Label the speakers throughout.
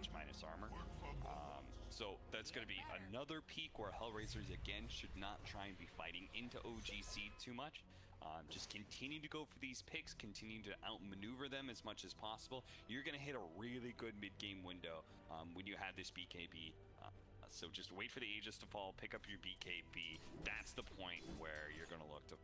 Speaker 1: much minus armor. So that's going to be another peak where Hellraisers again should not try and be fighting into OGC too much. Just continue to go for these picks, continue to outmaneuver them as much as possible. You're going to hit a really good mid-game window when you have this BKB. So just wait for the Aegis to fall, pick up your BKB. That's the point where you're going to look to...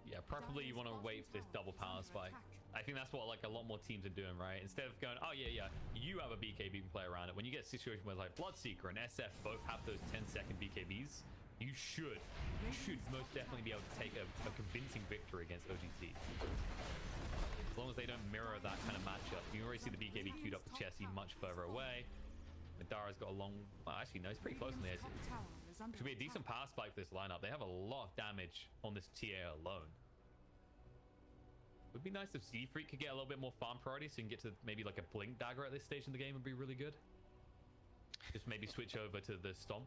Speaker 2: Yeah, preferably you want to wait for this double power spike. I think that's what like a lot more teams are doing, right? Instead of going, oh yeah, you have a BKB, you can play around it. When you get a situation where like Bloodseeker and SF both have those 10-second BKBs, you should most definitely be able to take a convincing victory against OGT. As long as they don't mirror that kind of matchup. You can already see the BKB queued up for Chessie much further away. Madara's got a long... Well, actually, no, he's pretty close on the edges. Should be a decent power spike for this lineup. They have a lot of damage on this TA alone. Would be nice if Seafreak could get a little bit more farm priority so you can get to maybe like a Blink Dagger at this stage in the game would be really good. Just maybe switch over to the Stomp.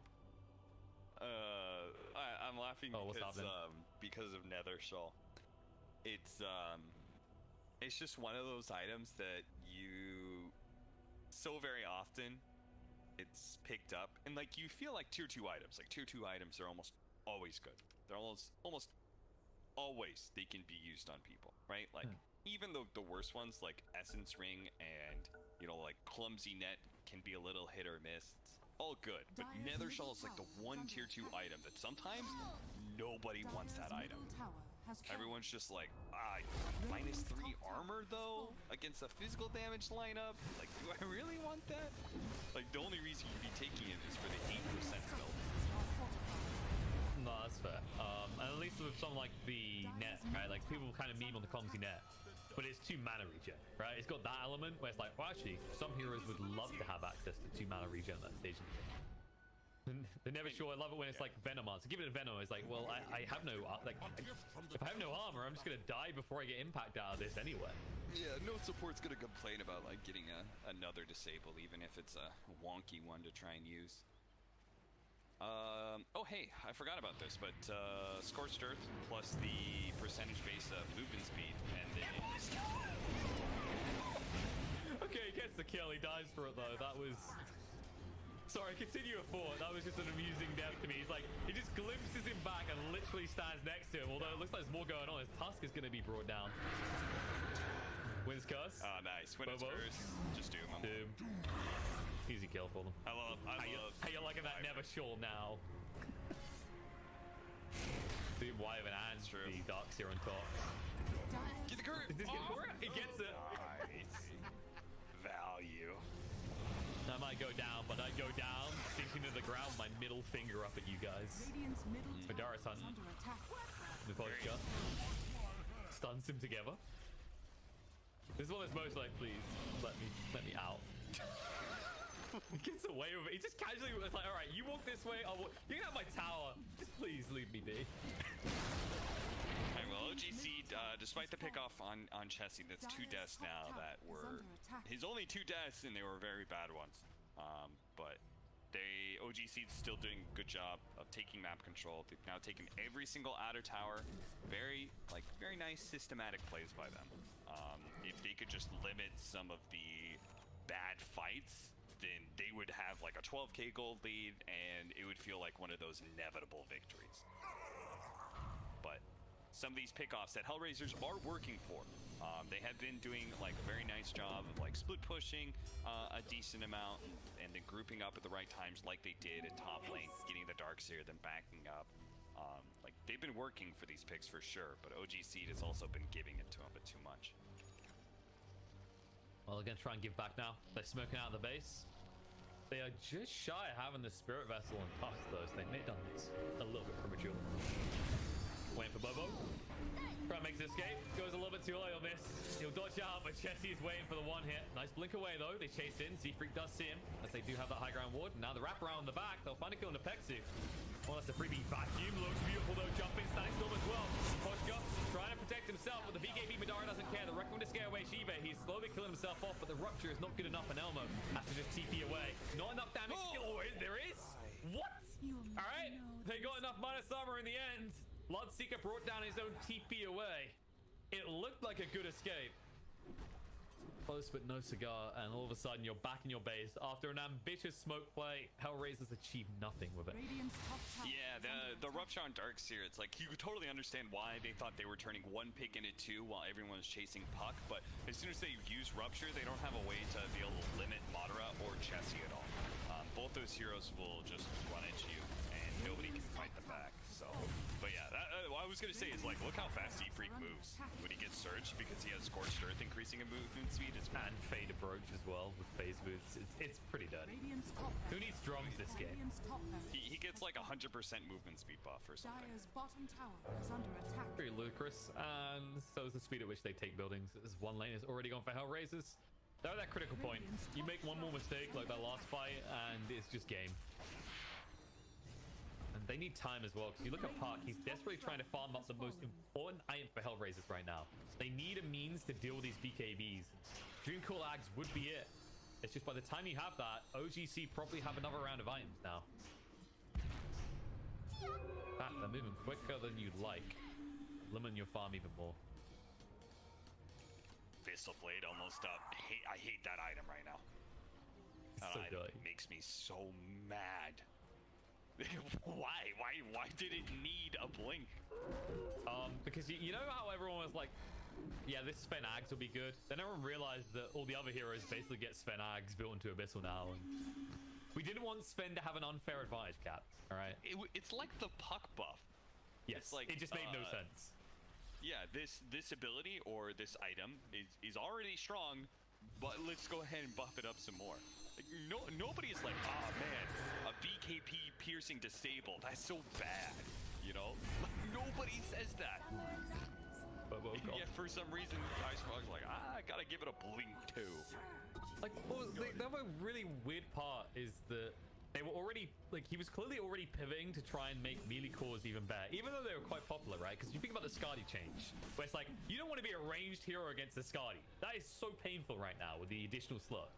Speaker 1: I'm laughing because of Nether Shawl. It's just one of those items that you so very often it's picked up, and like you feel like tier 2 items are almost always good. They're almost always they can be used on people, right? Like even the worst ones like Essence Ring and like Clumsy Net can be a little hit or miss. It's all good, but Nether Shawl is like the one tier 2 item that sometimes nobody wants that item. Everyone's just like, -3 armor though against a physical damage lineup. Like, do I really want that? Like, the only reason you'd be taking it is for the 8% build.
Speaker 2: No, that's fair. And at least with something like the net, right? Like people kind of meme on the clumsy net, but it's 2 mana regen, right? It's got that element where it's like, well, actually, some heroes would love to have access to 2 mana regen at that stage in the game. They're never sure. I love it when it's like Venomancer. Give it a Venom. It's like, well, I have no if I have no armor, I'm just gonna die before I get impact out of this anyway.
Speaker 1: Yeah, no support's gonna complain about like getting another disable, even if it's a wonky one to try and use. Oh hey, I forgot about this, but Scorched Earth plus the percentage base of movement speed, and then
Speaker 2: okay, he gets the kill. He dies for it though. That was. Sorry, continue a thought. That was just an amusing death to me. He's like, he just glimpses him back and literally stands next to him. Although it looks like there's more going on. His Tusk is going to be brought down. Wins Curse.
Speaker 1: Oh, nice. Wins Curse. Just doom him.
Speaker 2: Easy kill for them.
Speaker 1: I love.
Speaker 2: How you liking that Never Sure now? The Wyvern and the Dark Seer on top.
Speaker 1: Get the current.
Speaker 2: Is this getting He gets it.
Speaker 1: Nice. Value.
Speaker 2: I might go down, but I go down, sinking to the ground, my middle finger up at you guys. Madara's hunting. The vodka stuns him together. This is one that's most like, please let me out. He gets away with it. He just casually was like, all right, you walk this way. You can have my tower. Just please leave me be.
Speaker 1: Alright, well, OGC, despite the pickoff on Chessie, that's 2 deaths now that were his only 2 deaths, and they were very bad ones. But OGC's still doing a good job of taking map control. They've now taken every single outer tower. Very nice systematic plays by them. If they could just limit some of the bad fights, then they would have like a 12k gold lead, and it would feel like one of those inevitable victories. But some of these pickoffs that Hellraisers are working for, they have been doing like a very nice job of like split pushing a decent amount and then grouping up at the right times like they did at top lane, getting the Darkseer, then backing up. Like they've been working for these picks for sure, but OGC has also been giving it to them a bit too much.
Speaker 2: Well, they're going to try and give back now. They're smoking out of the base. They are just shy of having the Spirit Vessel and pass those. They may have done this a little bit premature. Waiting for Bobo. Trying to make his escape. Goes a little bit too early on this. He'll dodge out, but Chessie is waiting for the one hit. Nice blink away, though. They chase in. Seafreak does see him, as they do have that high ground ward. Now the wrap around the back. They'll find a kill in the Pexu. Well, that's a freebie vacuum. Looks beautiful, though. Jumping, standing storm as well. Poshka trying to protect himself, but the BKB Madara doesn't care. The recommend to scare away Shiba. He's slowly killing himself off, but the rupture is not good enough, and Elmo has to just TP away. Not enough damage to kill. Oh, there is? What? All right. They got enough minus armor in the end. Bloodseeker brought down his own TP away. It looked like a good escape. Close but no cigar, and all of a sudden you're back in your base. After an ambitious smoke play, HELLRAISERS achieve nothing with it.
Speaker 1: Yeah, the rupture on darks here, it's like you could totally understand why they thought they were turning one pick into two while everyone was chasing puck, but as soon as they use rupture, they don't have a way to be able to limit Madara or Chessie at all. Both those heroes will just run at you, and nobody can fight them back. So, but yeah, what I was gonna say is like, look how fast Freak moves when he gets surged because he has Scorched Earth increasing in movement speed.
Speaker 2: And Fade Approach as well with phase moves. It's pretty dirty. Who needs drums this game?
Speaker 1: He gets like 100% movement speed buff or something.
Speaker 2: Pretty ludicrous. And so is the speed at which they take buildings. As one lane is already gone for HELLRAISERS. They're at that critical point. You make one more mistake like that last fight and it's just game. And they need time as well, because you look at Park, he's desperately trying to farm up the most important item for HELLRAISERS right now. They need a means to deal with these BKBs. Dreamcool Ags would be it. It's just by the time you have that, OGC probably have another round of items now. They're moving quicker than you'd like. Limit your farm even more.
Speaker 1: Thistle Blade almost up. I hate that item right now. That
Speaker 2: so
Speaker 1: item
Speaker 2: dirty.
Speaker 1: makes me so mad. Why did it need a blink?
Speaker 2: Because you know how everyone was like, yeah, this Sven Ags will be good. Then everyone realized that all the other heroes basically get Sven Ags built into Abyssal now. And we didn't want Sven to have an unfair advantage, Cap. All right.
Speaker 1: It's like the puck buff.
Speaker 2: Yes.
Speaker 1: It's like,
Speaker 2: it just made no sense.
Speaker 1: Yeah, this ability or this item is already strong, but let's go ahead and buff it up some more. Like, nobody's like, oh man, a BKP piercing disable, that's so bad, you know? Like, nobody says that.
Speaker 2: But
Speaker 1: yet for some reason, Ice Frog's like, I gotta give it a blink too.
Speaker 2: Like, well, the other really weird part is that they were already, like, he was clearly already pivoting to try and make melee cores even better, even though they were quite popular, right? Because you think about the Skadi change, where it's like, you don't want to be a ranged hero against the Skadi. That is so painful right now with the additional slot.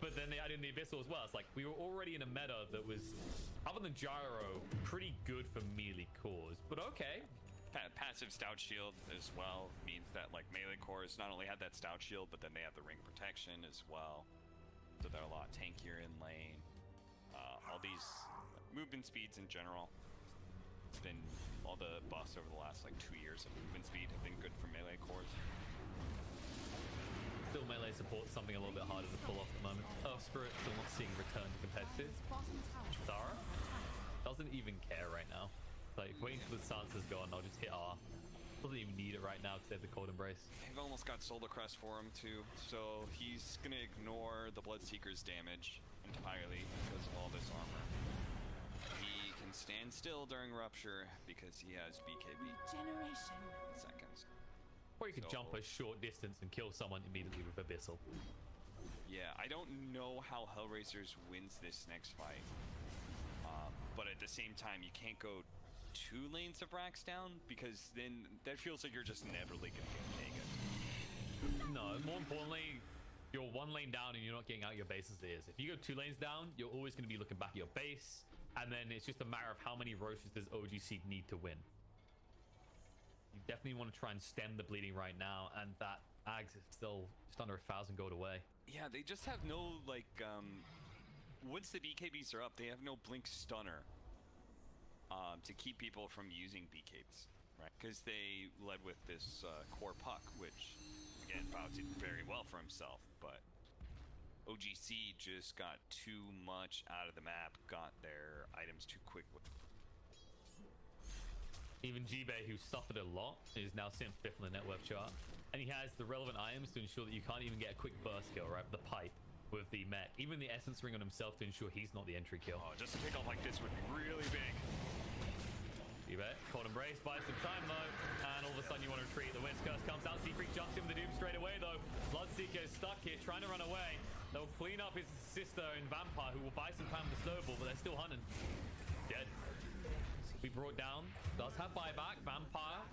Speaker 2: But then they added in the Abyssal as well. It's like, we were already in a meta that was, other than Gyro, pretty good for melee cores. But okay.
Speaker 1: Passive Stout Shield as well means that, like, melee cores not only have that Stout Shield, but then they have the Ring Protection as well. So they're a lot tankier in lane. All these movement speeds in general. It's been all the buffs over the last, like, 2 years of movement speed have been good for melee cores.
Speaker 2: Still melee support something a little bit harder to pull off at the moment. Oh, Spirit still not seeing return to competitive. Secara doesn't even care right now. Like, waiting for the Sansa's gone, I'll just hit R. Doesn't even need it right now because they have the Cold Embrace.
Speaker 1: They've almost got Solar Crest for him too, so he's gonna ignore the Bloodseeker's damage entirely because of all this armor. He can stand still during Rupture because he has BKB. Seconds.
Speaker 2: Or you could jump a short distance and kill someone immediately with Abyssal.
Speaker 1: Yeah, I don't know how HELLRAISERS wins this next fight. But at the same time, you can't go 2 lanes of racks down because then that feels like you're just inevitably going to get Mega.
Speaker 2: No, more importantly, you're 1 lane down and you're not getting out your base as it is. If you go 2 lanes down, you're always going to be looking back at your base, and then it's just a matter of how many roaches does OGC need to win. You definitely want to try and stem the bleeding right now, and that Ags is still just under 1,000 gold away.
Speaker 1: Yeah, they just have no, like, once the BKBs are up, they have no blink stunner to keep people from using BKBs, right? Because they led with this core puck, which, again, Bo3 did very well for himself, but OGC just got too much out of the map, got their items too quickly.
Speaker 2: Even G-Bay, who suffered a lot, is now sitting 5th on the net worth chart. And he has the relevant items to ensure that you can't even get a quick burst kill, right? The pipe with the mech. Even the essence ring on himself to ensure he's not the entry kill.
Speaker 1: Oh, just a kickoff like this would be really big.
Speaker 2: G-Bay, Cold Embrace, buys some time though. And all of a sudden you want to retreat. The Wind's Curse comes out. Secret jumps in with the Doom straight away though. Bloodseeker is stuck here, trying to run away. They'll clean up his sister in Vampire, who will buy some time with the snowball, but they're still hunting. Dead. We brought down, does have buyback, Vampire.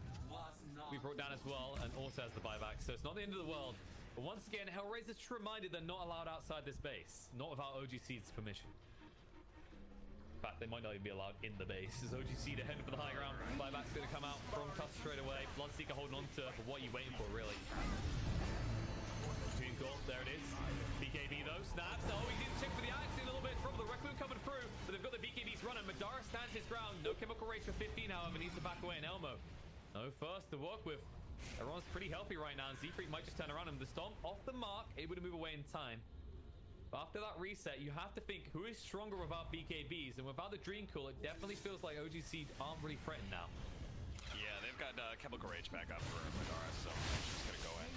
Speaker 2: We brought down as well, and also has the buyback, so it's not the end of the world. But once again, HELLRAISERS just reminded they're not allowed outside this base, not without OGC's permission. In fact, they might not even be allowed in the base. As OGC to head for the high ground, buyback's gonna come out from Tusk straight away. Bloodseeker holding on to, but what are you waiting for, really? Cool, there it is. BKB though, snaps. Oh, he didn't check for the axe. A little bit of trouble. The Rec Room coming through, but they've got the BKBs running. Madara stands his ground. No chemical rage for 15, however, needs to back away. And Elmo, no first to work with. Everyone's pretty healthy right now, and Z-Freak might just turn around him. The stomp off the mark, able to move away in time. But after that reset, you have to think who is stronger without BKBs, and without the Dream Cool, it definitely feels like OGC aren't really threatened now.
Speaker 1: Yeah, they've got chemical rage back up for Madara, so he's just gonna go in.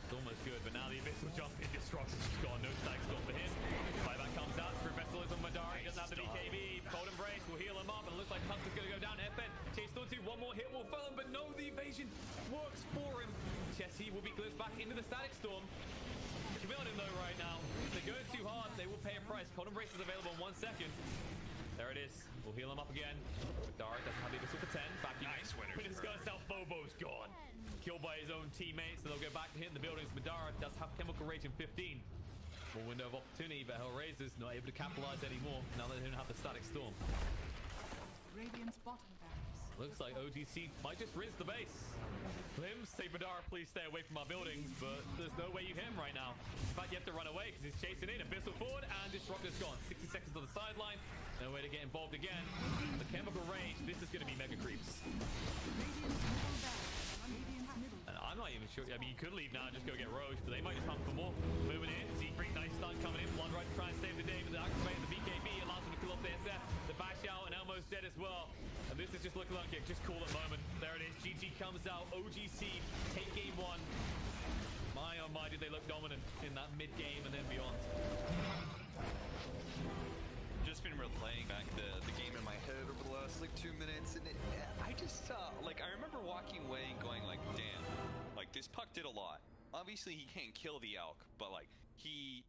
Speaker 2: It's almost good, but now the Abyssal jump indestructible. He's got no stack storm for him. Buyback comes out. Sprint Vessel is on Madara. He doesn't have the BKB. Cold Embrace will heal him up, and it looks like Tusk is going to go down. FN chased onto one more hit will fall him, but no, the evasion works for him. Chessie will be glimpsed back into the Static Storm. Killing him though right now. If they're going too hard, they will pay a price. Cold Embrace is available in 1 second. There it is. We'll heal him up again. Madara doesn't have the Abyssal for 10. Vacuum.
Speaker 1: Nice winner.
Speaker 2: Winner's gun itself. Bobo's gone. Killed by his own teammates, and they'll go back to hitting the buildings. Madara does have chemical rage in 15. More window of opportunity, but HELLRAISERS not able to capitalize anymore now that they don't have the Static Storm.
Speaker 3: Radiant's bottom barracks.
Speaker 2: Looks like OGC might just rinse the base. Limbs say, Madara, please stay away from our buildings, but there's no way you hit him right now. In fact, you have to run away because he's chasing in. Abyssal forward, and Disruptor's gone. 60 seconds on the sideline. No way to get involved again. The chemical rage, this is going to be mega creeps. And I'm not even sure. I mean, you could leave now and just go get Roche, but they might just hunt for more. Moving in, Z-Freak, nice stun coming in. Blood right to try and save the day, but the activating the BKB allows him to kill off the SF. The bash out, and Elmo's dead as well. And this is just looking like it. Just call it moment. There it is. GG comes out. OGC take game 1. My oh my, did they look dominant in that mid game and then beyond.
Speaker 1: Just been replaying back the game in my head over the last like 2 minutes, and I just like I remember walking away and going like, damn, like this puck did a lot. Obviously he can't kill the elk, but like he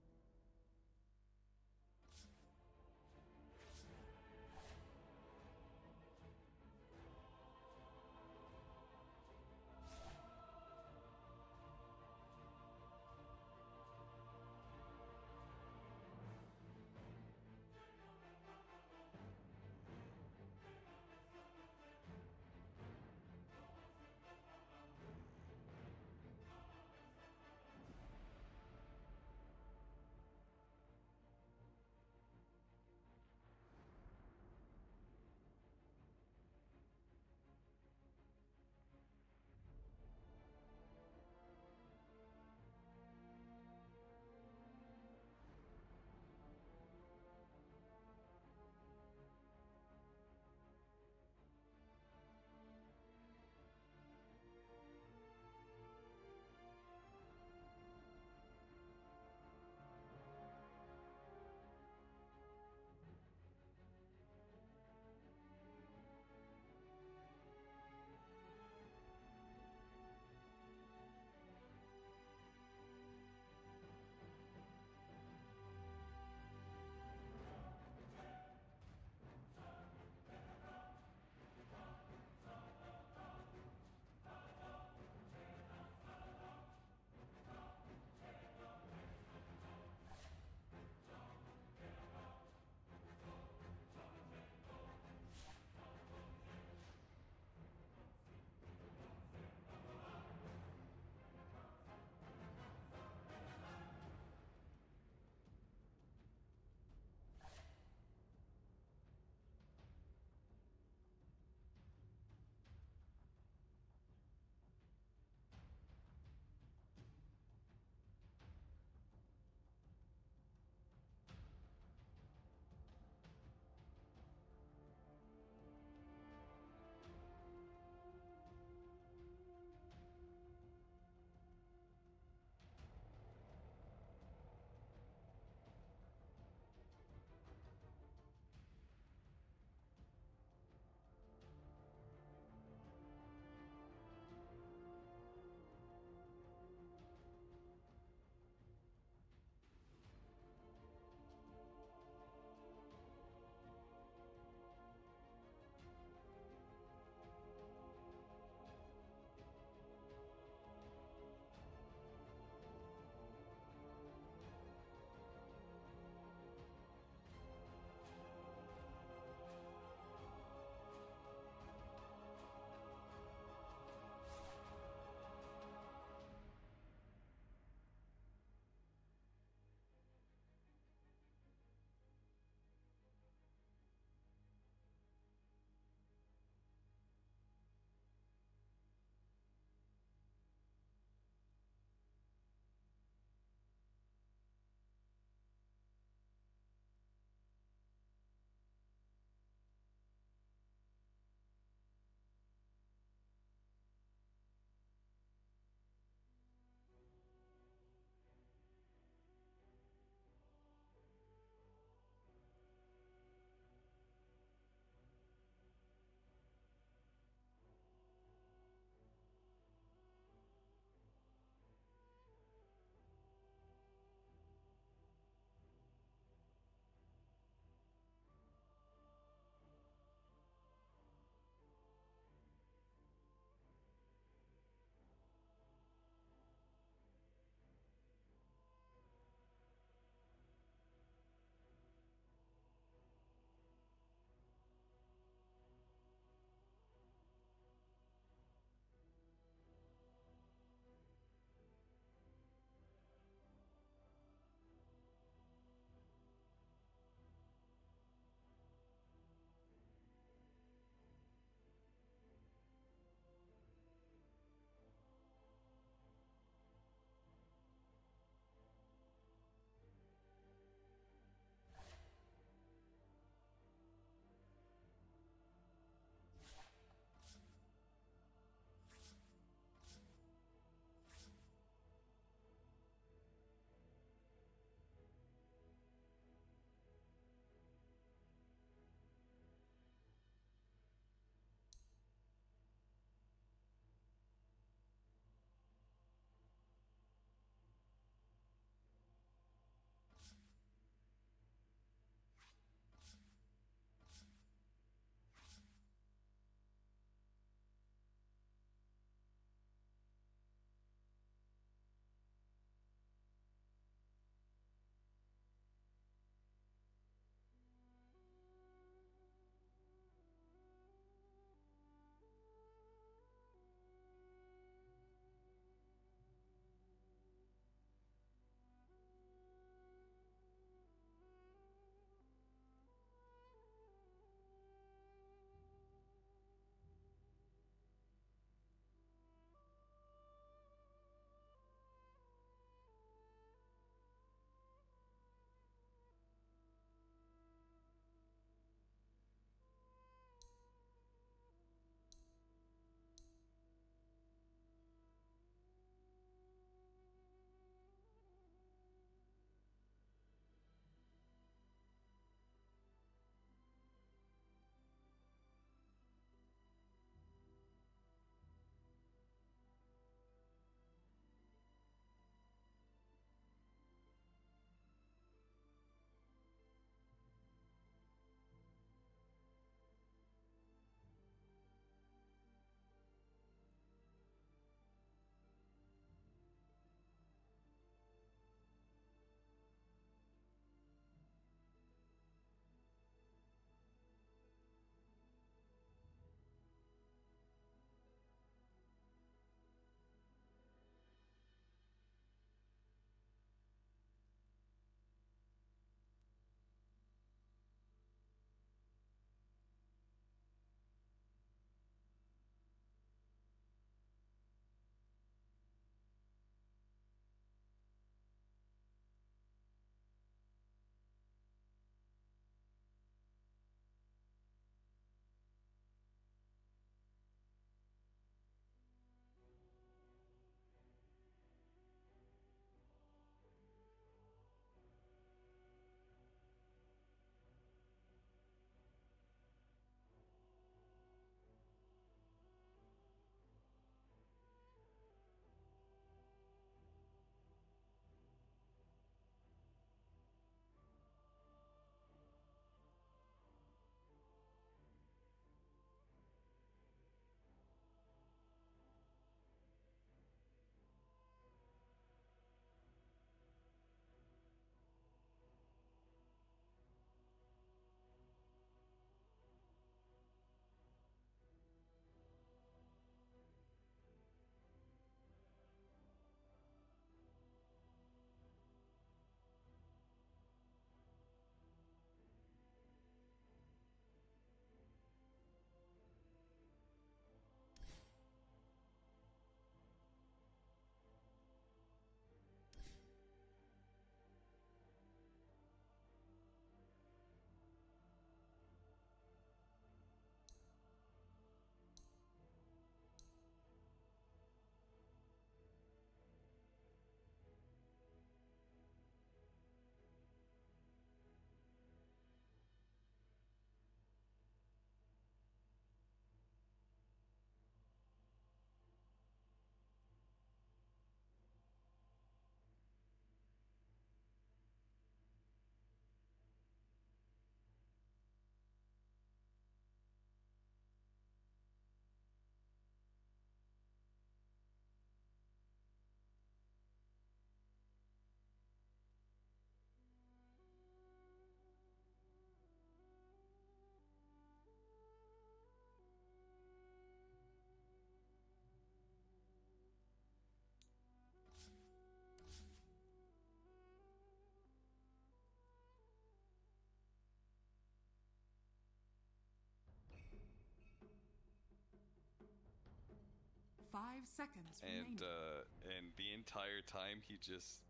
Speaker 3: 5 seconds
Speaker 1: and
Speaker 3: remaining.
Speaker 1: and the entire time he just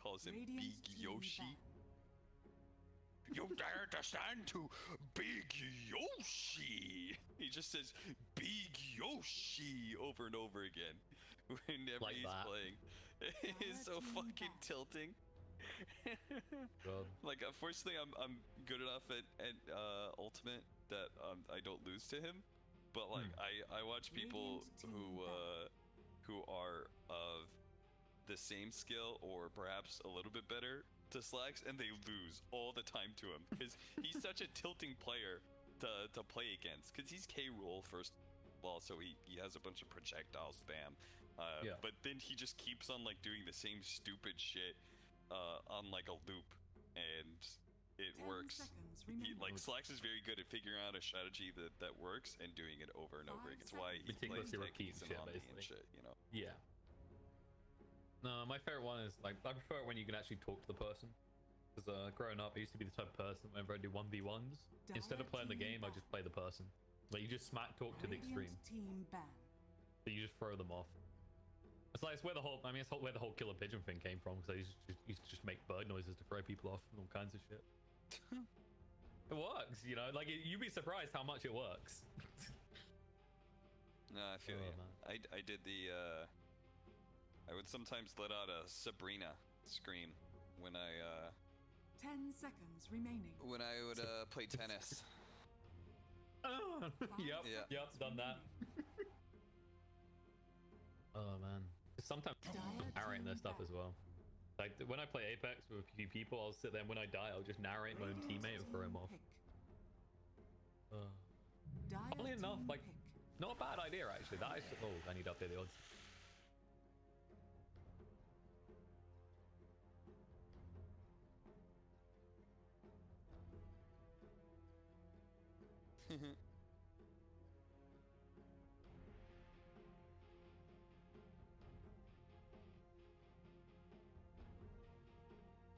Speaker 1: calls him
Speaker 3: Radiant's
Speaker 1: Big
Speaker 3: team
Speaker 1: Yoshi.
Speaker 3: ban.
Speaker 1: You dare to stand to Big Yoshi? He just says Big Yoshi over and over again whenever
Speaker 2: Like
Speaker 1: he's
Speaker 2: that.
Speaker 1: playing. It's so
Speaker 3: Team
Speaker 1: fucking
Speaker 3: ban.
Speaker 1: tilting.
Speaker 2: God.
Speaker 1: Like, unfortunately, I'm good enough at Ultimate that I don't lose to him. But like, I watch people
Speaker 3: Radiant team
Speaker 1: who are of the same skill or perhaps a little bit better to Slacks, and they lose all the time to him because he's such a tilting player to play against. Because he's K Rool first of all, so he has a bunch of projectile spam.
Speaker 2: Yeah.
Speaker 1: But then he just keeps on like doing the same stupid shit on like a loop, and it
Speaker 3: 10
Speaker 1: works.
Speaker 3: seconds
Speaker 1: He,
Speaker 3: remaining.
Speaker 1: like Slacks is very good at figuring out a strategy that works and doing it over and over
Speaker 3: 5
Speaker 1: again. It's why he plays
Speaker 2: Meticulously repeat
Speaker 1: techniques and
Speaker 2: shit,
Speaker 1: Omni and
Speaker 2: basically.
Speaker 1: shit, you know.
Speaker 2: Yeah. No, my favorite one is like I prefer it when you can actually talk to the person. Because growing up, I used to be the type of person whenever I do 1v1s, instead of playing the game, I just play the person. Like you just smack talk to the extreme.
Speaker 3: Radiant team ban.
Speaker 2: So you just throw them off. It's like it's where the whole it's where the whole killer pigeon thing came from. Because I used to just make bird noises to throw people off and all kinds of shit. It works, you know. Like you'd be surprised how much it works.
Speaker 1: No, I feel
Speaker 2: Oh,
Speaker 1: you.
Speaker 2: man.
Speaker 1: I did the I would sometimes let out a Sabrina scream when I
Speaker 3: 10 seconds remaining.
Speaker 1: would play tennis.
Speaker 2: Oh, yep,
Speaker 1: Yeah.
Speaker 2: yep, done that. Oh man, sometimes narrating their stuff as well. Like when I play Apex with a few people, I'll sit there and when I die, I'll just narrate my own teammate and throw him off. Funnily enough, like not a bad idea actually. That is, oh, I need to update the odds.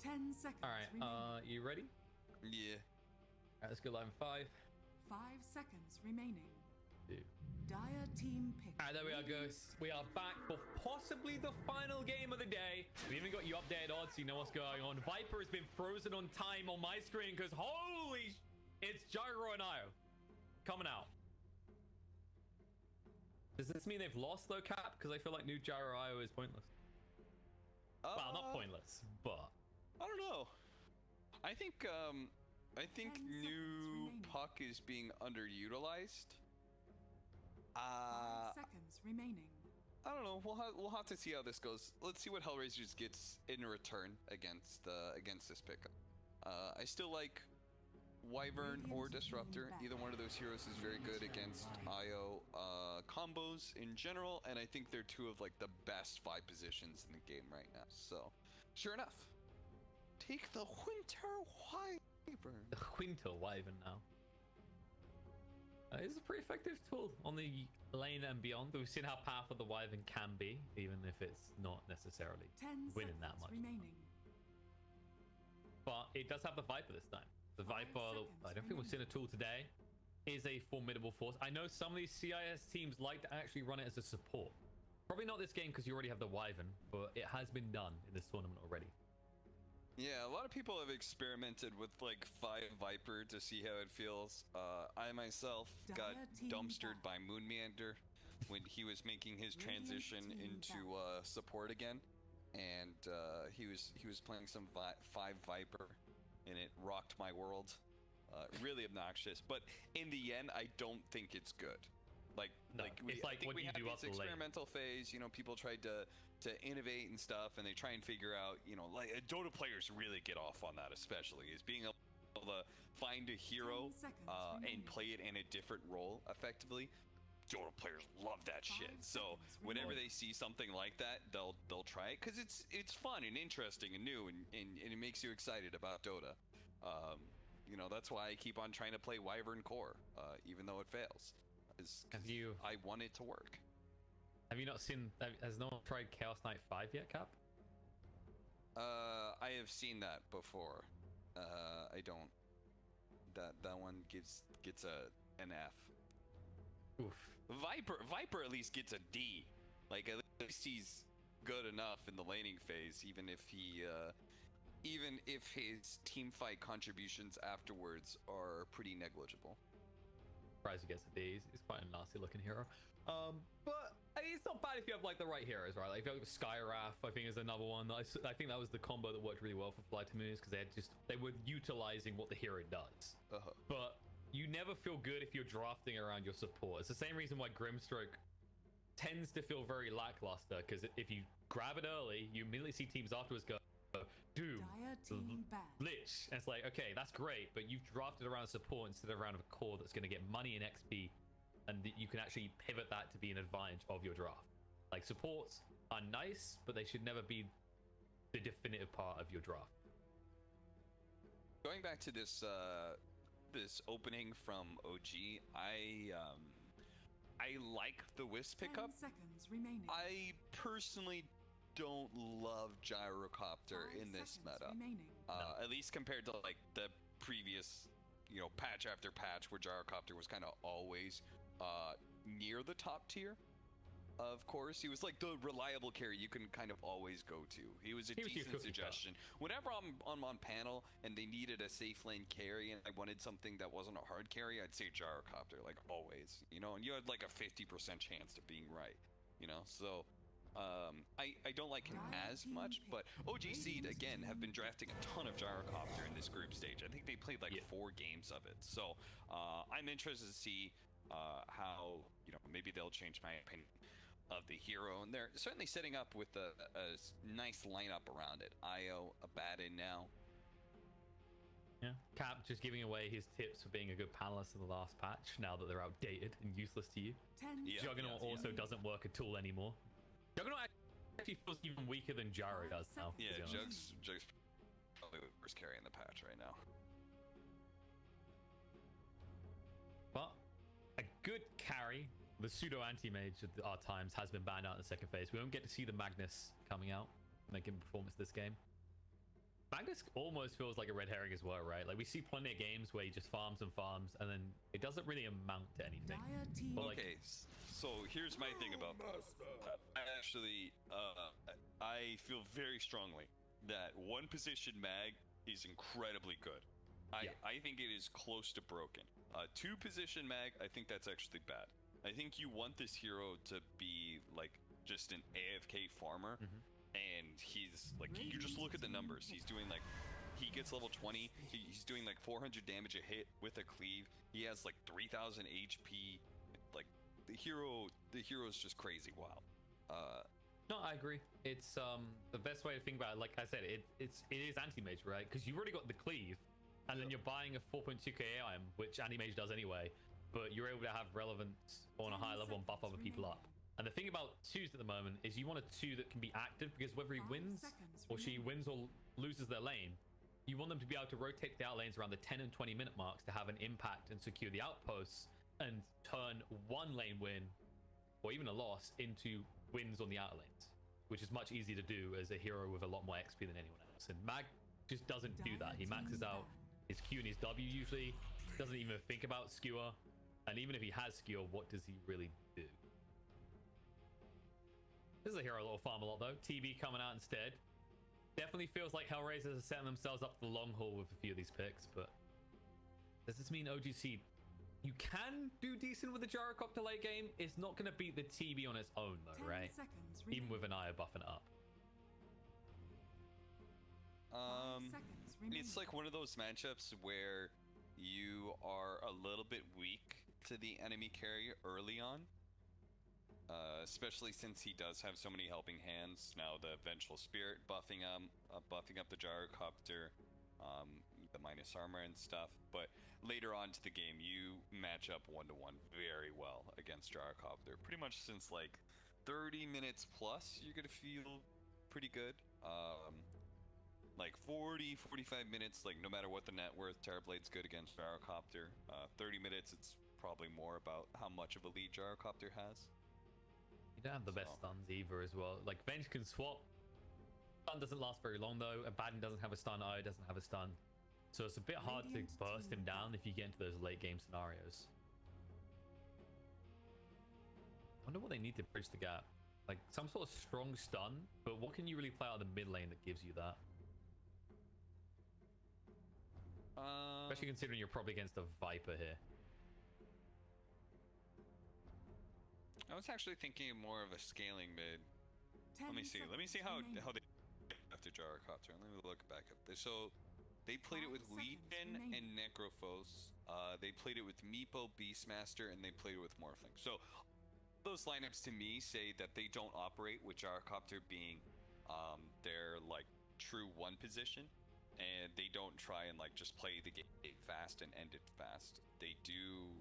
Speaker 3: Ten seconds
Speaker 2: All right,
Speaker 3: remaining.
Speaker 2: you ready?
Speaker 1: Yeah.
Speaker 2: All right, let's go live in 5,
Speaker 3: 5 seconds remaining.
Speaker 2: 2.
Speaker 3: Dire team pick.
Speaker 2: All right, there we are, guys. We are back for possibly the final game of the day. We even got you updated odds, so you know what's going on. Viper has been frozen on time on my screen because holy, it's Gyro and Io coming out. Does this mean they've lost though, Cap? Because I feel like new Gyro Io is pointless. Well, not pointless, but
Speaker 1: I don't know. I think
Speaker 3: 10
Speaker 1: new
Speaker 3: seconds
Speaker 1: Puck is being underutilized.
Speaker 3: 5 seconds remaining.
Speaker 1: I don't know. We'll have to see how this goes. Let's see what HELLRAISERS gets in return against this pickup. I still like Wyvern or Disruptor. Either one of those heroes is very good against IO combos in general, and I think they're two of like the best 5 positions in the game right now. So, sure enough, take the Winter Wyvern.
Speaker 2: the Winter Wyvern now. It's a pretty effective tool on the lane and beyond. We've seen how powerful the Wyvern can be, even if it's not necessarily
Speaker 3: 10
Speaker 2: winning that
Speaker 3: seconds
Speaker 2: much.
Speaker 3: remaining.
Speaker 2: But it does have the Viper this time. The
Speaker 3: 5
Speaker 2: Viper,
Speaker 3: seconds
Speaker 2: I don't think we've seen a tool today, is a formidable force. I know some of these CIS teams like to actually run it as a support. Probably not this game because you already have the Wyvern, but it has been done in this tournament already.
Speaker 1: Yeah, a lot of people have experimented with like 5 Viper to see how it feels. I myself got
Speaker 3: Dire team
Speaker 1: dumpstered
Speaker 3: back.
Speaker 1: by Moonmeander when he was making his
Speaker 3: Radiant
Speaker 1: transition
Speaker 3: team
Speaker 1: into support again, and he was playing some 5 Viper, and it rocked my world. Really obnoxious, but in the end, I don't think it's good. Like,
Speaker 2: No,
Speaker 1: I
Speaker 2: it's like
Speaker 1: think
Speaker 2: what
Speaker 1: we
Speaker 2: you
Speaker 1: had
Speaker 2: do
Speaker 1: this
Speaker 2: up the lane.
Speaker 1: experimental phase. You know, people tried to innovate and stuff, and they try and figure out, you know, like Dota players really get off on that, especially is being able to find a hero
Speaker 3: 10 seconds
Speaker 1: and
Speaker 3: remaining.
Speaker 1: play it in a different role effectively. Dota players love that
Speaker 3: 5
Speaker 1: shit. So
Speaker 3: seconds
Speaker 1: whenever
Speaker 3: remaining.
Speaker 1: they see something like that, they'll try it because it's fun and interesting and new, and it makes you excited about Dota. You know, that's why I keep on trying to play Wyvern Core, even though it fails. I want it to work.
Speaker 2: Have you not seen? Has no one tried Chaos Knight 5 yet, Cap?
Speaker 1: I have seen that before. I don't. That one gets an F.
Speaker 2: Oof.
Speaker 1: Viper at least gets a D. Like at least he's good enough in the laning phase, even if his team fight contributions afterwards are pretty negligible.
Speaker 2: Surprised he gets a D. He's quite a nasty looking hero. But I mean, it's not bad if you have like the right heroes, right? Like if you have Skywrath, I think is another one. I think that was the combo that worked really well for Fly to Moons, because they were utilizing what the hero does. But you never feel good if you're drafting around your support. It's the same reason why Grimstroke tends to feel very lackluster, because if you grab it early, you immediately see teams afterwards go, Doom, Lich, and it's like, okay, that's great, but you've drafted around support instead of around a core that's going to get money and XP, and you can actually pivot that to be an advantage of your draft. Like, supports are nice, but they should never be the definitive part of your draft.
Speaker 1: Going back to this this opening from OG, I like the Wisp pickup.
Speaker 3: 10 seconds remaining.
Speaker 1: I personally don't love Gyrocopter in this meta. At least compared to like the previous, patch after patch where Gyrocopter was kind of always near the top tier. Of course, he was like the reliable carry you can kind of always go to. He was a decent suggestion. Whenever I'm on panel and they needed a safe lane carry and I wanted something that wasn't a hard carry, I'd say Gyrocopter, like always. And you had like a 50% chance of being right. So I don't like him as much, but OG Seed again have been drafting a ton of Gyrocopter in this group stage. I think they played like 4 games of it. So I'm interested to see how maybe they'll change my opinion of the hero, and they're certainly setting up with a nice lineup around it. Io, Abaddon now.
Speaker 2: Yeah, Cap just giving away his tips for being a good panelist in the last patch now that they're outdated and useless to you. Juggernaut also doesn't work at all anymore. Juggernaut actually feels even weaker than Gyro does now.
Speaker 1: Yeah, Jug's probably the worst carry in the patch right now.
Speaker 2: But a good carry, the pseudo anti-mage at our times, has been banned out in the second phase. We won't get to see the Magnus coming out, making performance this game. Magnus almost feels like a red herring as well, right? Like we see plenty of games where he just farms and farms, and then it doesn't really amount to anything.
Speaker 1: Okay, so here's my thing about that. I feel very strongly that one position mag is incredibly good. I think it is close to broken. 2 position mag, I think that's actually bad. I think you want this hero to be like just an AFK farmer, and he's like, you just look at the numbers. He's doing like, he gets level 20. He's doing like 400 damage a hit with a cleave. He has like 3,000 HP. Like the hero is just crazy. Wow.
Speaker 2: No, I agree. It's the best way to think about it. Like I said, it is anti-mage, right? Because you've already got the cleave, and then you're buying a 4.2k item, which anti-mage does anyway. But you're able to have relevance on a high level and buff other people up. And the thing about 2s at the moment is you want a 2 that can be active, because whether he wins or she wins or loses their lane, you want them to be able to rotate the out lanes around the 10 and 20 minute marks to have an impact and secure the outposts and turn one lane win or even a loss into wins on the out lanes, which is much easier to do as a hero with a lot more XP than anyone else. And Mag just doesn't do that. He maxes out his Q and his W usually, doesn't even think about skewer. And even if he has skewer, what does he really do? This is a hero that will farm a lot though. TB coming out instead. Definitely feels like Hellraisers are setting themselves up for the long haul with a few of these picks, but does this mean OGC, you can do decent with the Gyrocopter late game? It's not going to beat the TB on its own though, right? Even with an Io buffing it up.
Speaker 1: It's like one of those matchups where you are a little bit weak to the enemy carry early on, especially since he does have so many helping hands. Now the Vengeful Spirit buffing up the Gyrocopter, the minus armor and stuff. But later on to the game, you match up 1-to-1 very well against Gyrocopter. Pretty much since like 30 minutes plus, you're gonna feel pretty good. Like 40, 45 minutes, like no matter what the net worth, Terrorblade's good against Gyrocopter. 30 minutes, it's probably more about how much of a lead Gyrocopter has.
Speaker 2: You don't have the best stuns either as well. Like Venge can swap. Stun doesn't last very long though. Abaddon doesn't have a stun, Io doesn't have a stun. So it's a bit hard to burst him down if you get into those late game scenarios. wonder what they need to bridge the gap. Like some sort of strong stun, but what can you really play out of the mid lane that gives you that? Especially considering you're probably against a Viper here.
Speaker 1: I was actually thinking more of a scaling mid. Let me see how they after Gyrocopter. Let me look back up there. So they played it with Legion and Necrophos. They played it with Meepo, Beastmaster, and they played it with Morphling. So those lineups to me say that they don't operate with Gyrocopter being their like true one position, and they don't try and like just play the game fast and end it fast. They do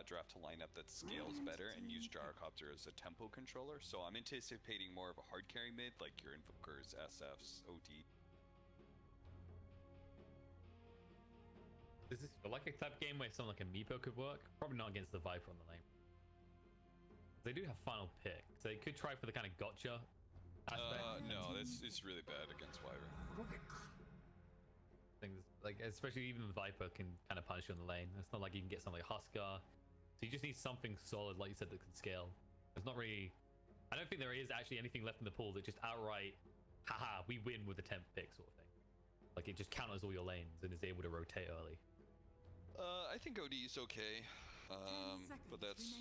Speaker 1: draft a lineup that scales better and use Gyrocopter as a tempo controller. So I'm anticipating more of a hard carry mid, like your Invokers, SFs, OD.
Speaker 2: Is this like a type of game where someone like a Meepo could work? Probably not against the Viper on the lane. They do have final pick, so they could try for the kind of gotcha aspect.
Speaker 1: No, it's really bad against Wyvern.
Speaker 2: Things like, especially even the Viper can kind of punish you on the lane. It's not like you can get something like Huskar. So you just need something solid, like you said, that can scale. There's not really... I don't think there is actually anything left in the pool that just outright, haha, we win with the 10th pick sort of thing. Like it just counters all your lanes and is able to rotate early.
Speaker 1: I think OD is okay. But that's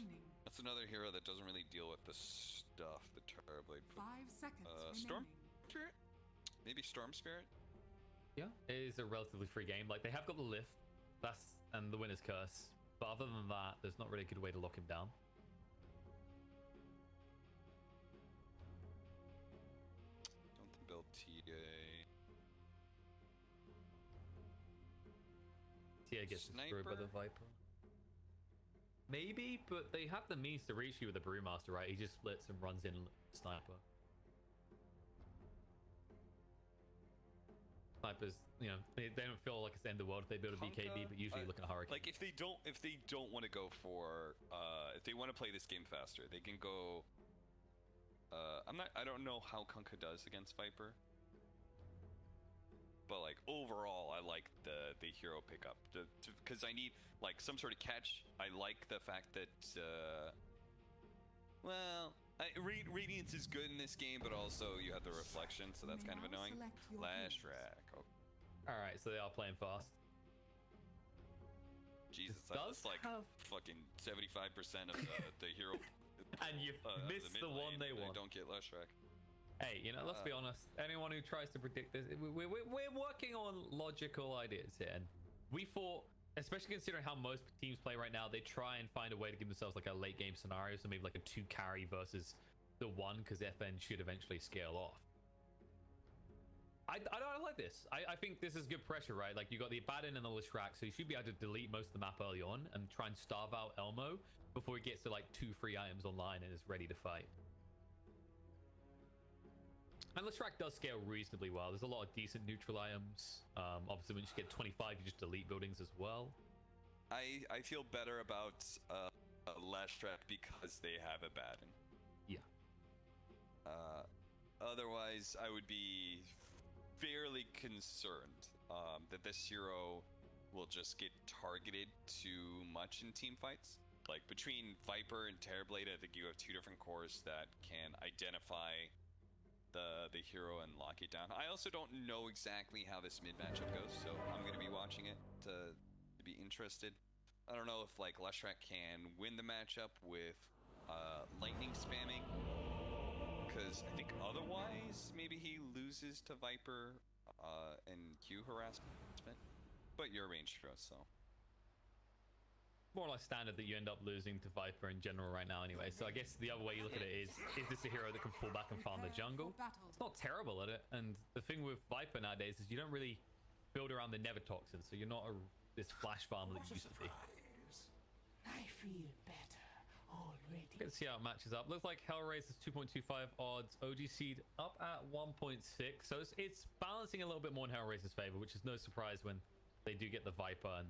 Speaker 1: another hero that doesn't really deal with the stuff the Terrorblade put.
Speaker 3: 5 seconds
Speaker 1: Storm
Speaker 3: remaining.
Speaker 1: Spirit? Maybe Storm Spirit?
Speaker 2: Yeah, it is a relatively free game. Like they have got the lift, and the winner's curse. But other than that, there's not really a good way to lock him down.
Speaker 1: Don't build TA.
Speaker 2: TA gets destroyed by the Viper. Maybe, but they have the means to reach you with the Brewmaster, right? He just splits and runs in Sniper. Snipers, you know, they don't feel like it's the end of the world if they build a BKB, but usually you're looking at Hurricane.
Speaker 1: Like if they don't want to go for, if they want to play this game faster, they can go. I don't know how Kunkka does against Viper, but like overall, I like the hero pickup because I need like some sort of catch. I like the fact that, Radiance is good in this game, but also you have the reflection, so that's kind of annoying. Lash rack. Oh.
Speaker 2: All right, so they are playing fast.
Speaker 1: Jesus, that's like fucking 75% of the hero.
Speaker 2: And you've missed the one they want.
Speaker 1: Don't get lash rack.
Speaker 2: Hey, you know, let's be honest. Anyone who tries to predict this, we're working on logical ideas here, and we thought, especially considering how most teams play right now, they try and find a way to give themselves like a late game scenario, so maybe like a 2 carry versus the 1, because FN should eventually scale off. I don't like this. I think this is good pressure, right? Like you got the Abaddon and the Lishrak, so you should be able to delete most of the map early on and try and starve out Elmo before he gets to like 2 free items online and is ready to fight. And Lishrak does scale reasonably well. There's a lot of decent neutral items. Obviously, when you get 25, you just delete buildings as well.
Speaker 1: I feel better about Lashrak because they have Abaddon.
Speaker 2: Yeah.
Speaker 1: Otherwise, I would be fairly concerned that this hero will just get targeted too much in team fights. Like between Viper and Terrorblade, I think you have 2 different cores that can identify the hero and lock it down. I also don't know exactly how this mid matchup goes, so I'm going to be watching it to be interested. I don't know if like Leshrak can win the matchup with lightning spamming, because I think otherwise maybe he loses to Viper and Q harassment, but you're range hero, so
Speaker 2: more or less standard that you end up losing to Viper in general right now anyway. So I guess the other way you look at it is this a hero that can fall back and farm the jungle? It's not terrible at it, and the thing with Viper nowadays is you don't really build around the Nether Toxin, so you're not this flash farm that you used to be.
Speaker 4: I feel better already.
Speaker 2: Let's see how it matches up. Looks like HELLRAISERS 2.25 odds, OG Seed up at 1.6, so it's balancing a little bit more in HELLRAISERS' favor, which is no surprise when they do get the Viper, and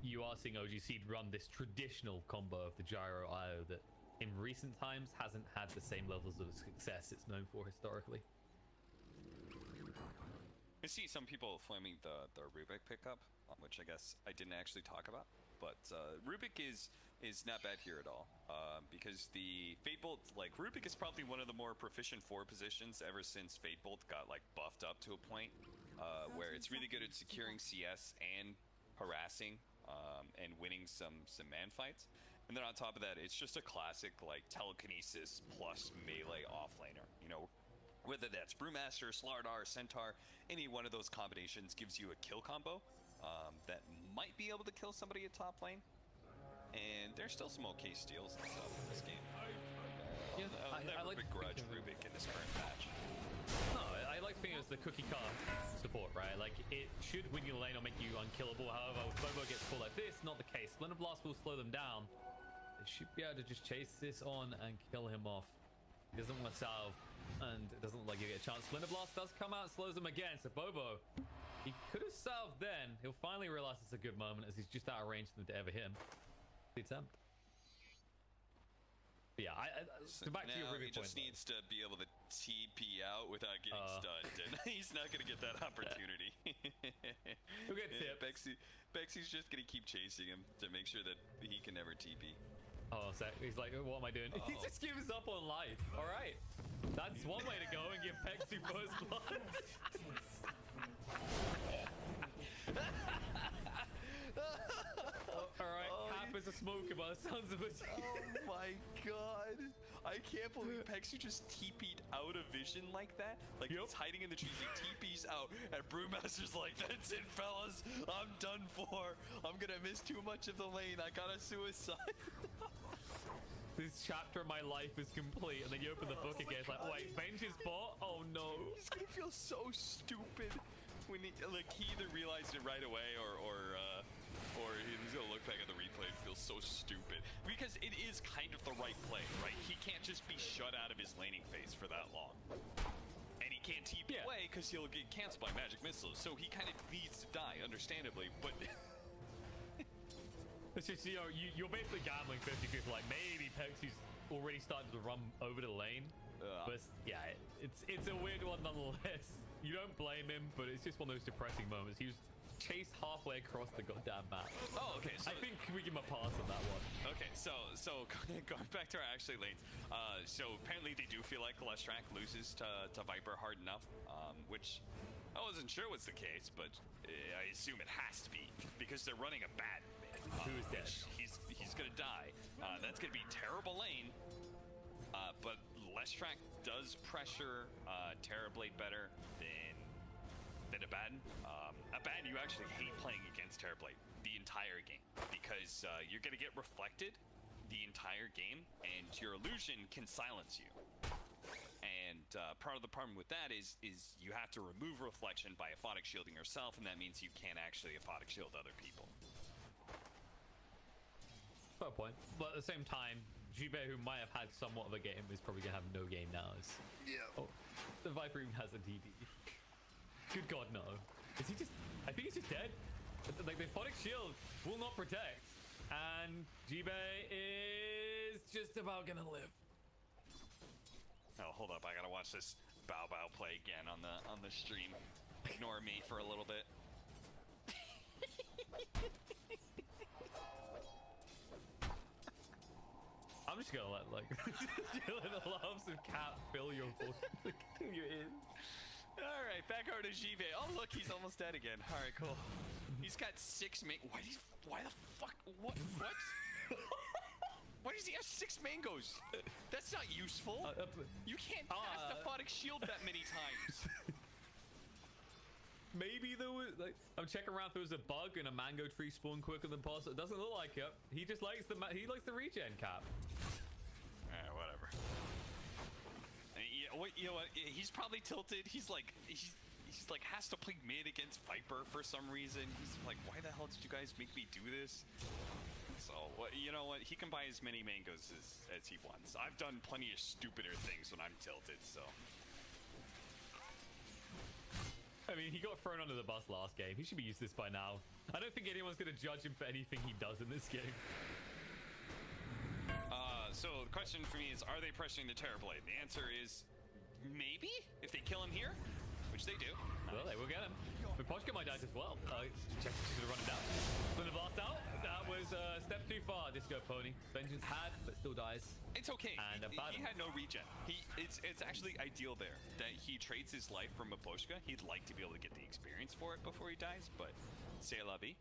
Speaker 2: you are seeing OG Seed run this traditional combo of the Gyro IO that in recent times hasn't had the same levels of success it's known for historically.
Speaker 1: I see some people flaming the Rubik pickup, which I guess I didn't actually talk about, but Rubik is not bad here at all, because the Fate Bolt, like Rubik is probably one of the more proficient 4 positions ever since Fate Bolt got like buffed up to a point where it's really good at securing CS and harassing and winning some man fights. And then on top of that, it's just a classic like telekinesis plus melee offlaner. You know, whether that's Brewmaster, Slardar, Centaur, any one of those combinations gives you a kill combo that might be able to kill somebody at top lane. And there's still some okay steals and stuff in this game. I'll never begrudge Rubik in this current patch.
Speaker 2: No, I like thinking it's the cookie cutter support, right? Like, it should win you the lane or make you unkillable. However, if Bobo gets pulled like this, not the case. Splinter Blast will slow them down. They should be able to just chase this on and kill him off. He doesn't want to salve, and it doesn't look like you get a chance. Splinter Blast does come out, slows him again. So Bobo, he could have salved then. He'll finally realize it's a good moment as he's just out of range for them to ever hit him. The attempt. But yeah, back to your Rubik
Speaker 1: point. He just needs to be able to TP out without getting stunned, and he's not going to get that opportunity.
Speaker 2: He'll get tipped.
Speaker 1: Bexy's just going to keep chasing him to make sure that he can never TP.
Speaker 2: Oh, so he's like, what am I doing? He just gives up on life. All right, that's one way to go and give Pexy first blood. Alright, Cap is a smoker by the sounds of it.
Speaker 1: Oh my god. I can't believe Pexy just TP'd out of vision like that. Like, he's hiding in the trees, he TP's out, and Brewmaster's like, that's it, fellas. I'm done for. I'm gonna miss too much of the lane. I got a suicide.
Speaker 2: This chapter of my life is complete, and then you open the book again. It's like, wait, bench is bought? Oh no.
Speaker 1: He's gonna feel so stupid when he, like, he either realized it right away or he's gonna look back at the replay and feel so stupid. Because it is kind of the right play, right? He can't just be shut out of his laning phase for that long. And he can't TP away because he'll get canceled by magic missiles. So he kind of needs to die, understandably, but...
Speaker 2: It's just, you know, you're basically gambling 50-50. Like, maybe Pexy's already started to run over the lane. But yeah, it's a weird one nonetheless. You don't blame him, but it's just one of those depressing moments. He was chased halfway across the goddamn map.
Speaker 1: Oh, okay. So
Speaker 2: I think we give him a pass on that one.
Speaker 1: Okay, so going back to our actually lanes. So apparently they do feel like Lestrak loses to Viper hard enough, which I wasn't sure was the case, but I assume it has to be because they're running a bad mid.
Speaker 2: Who is dead?
Speaker 1: He's gonna die. That's gonna be terrible lane. But Lestrak does pressure Terrorblade better than Abaddon. Abaddon, you actually hate playing against Terrorblade the entire game because you're going to get reflected the entire game, and your illusion can silence you. And part of the problem with that is you have to remove reflection by aphotic shielding yourself, and that means you can't actually aphotic shield other people.
Speaker 2: Fair point. But at the same time, Jube, who might have had somewhat of a game, is probably going to have no game now. Oh, the Viper even has a DD. Good God, no. Is he just... I think he's just dead. Like, the Phonic Shield will not protect. And Jube is just about gonna live.
Speaker 1: Oh, hold up. I gotta watch this Bow play again on the stream. Ignore me for a little bit.
Speaker 2: I'm just gonna let, like, the loves of Cap fill your ears.
Speaker 1: All right, back over to Jive. Oh, look, he's almost dead again. All right, cool. He's got 6 main. Why the fuck? What? Why does he have 6 mangoes? That's not useful. You can't cast a Phonic Shield that many times.
Speaker 2: Maybe there was, like, I'm checking around if there was a bug and a mango tree spawned quicker than possible. It doesn't look like it. He just likes the regen Cap.
Speaker 1: Whatever. You know what? He's probably tilted. He's like has to play mid against Viper for some reason. He's like, why the hell did you guys make me do this? So, you know what? He can buy as many mangoes as he wants. I've done plenty of stupider things when I'm tilted, so.
Speaker 2: I mean, he got thrown under the bus last game. He should be used to this by now. I don't think anyone's going to judge him for anything he does in this game.
Speaker 1: So the question for me is, are they pressuring the Terrorblade? The answer is maybe, if they kill him here, which they do.
Speaker 2: Well, they will get him. Merupakan might die as well. Check, she's gonna run it down. Gonna blast out. That was a step too far, Disco Pony. Vengeance had, but still dies.
Speaker 1: It's okay.
Speaker 2: And
Speaker 1: He had no regen. It's actually ideal there that he trades his life from Merupakan. He'd like to be able to get the experience for it before he dies, but c'est la vie.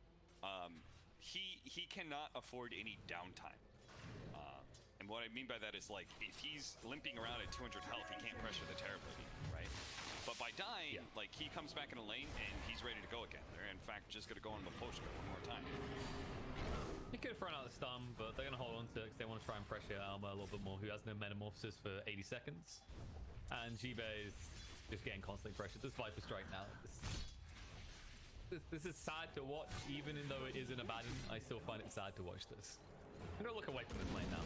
Speaker 1: He cannot afford any downtime. And what I mean by that is, like, if he's limping around at 200 health, he can't pressure the Terror Blade, right? But by dying, like, he comes back in a lane and he's ready to go again. They're in fact just gonna go on Merupakan one more time.
Speaker 2: He could have thrown out the stun, but they're gonna hold on to it because they want to try and pressure Alma a little bit more, who has no metamorphosis for 80 seconds. And Jibe is just getting constantly pressured. This Viper Strike now. This is sad to watch, even though it isn't a bad one. I still find it sad to watch this. I'm gonna look away from this lane now.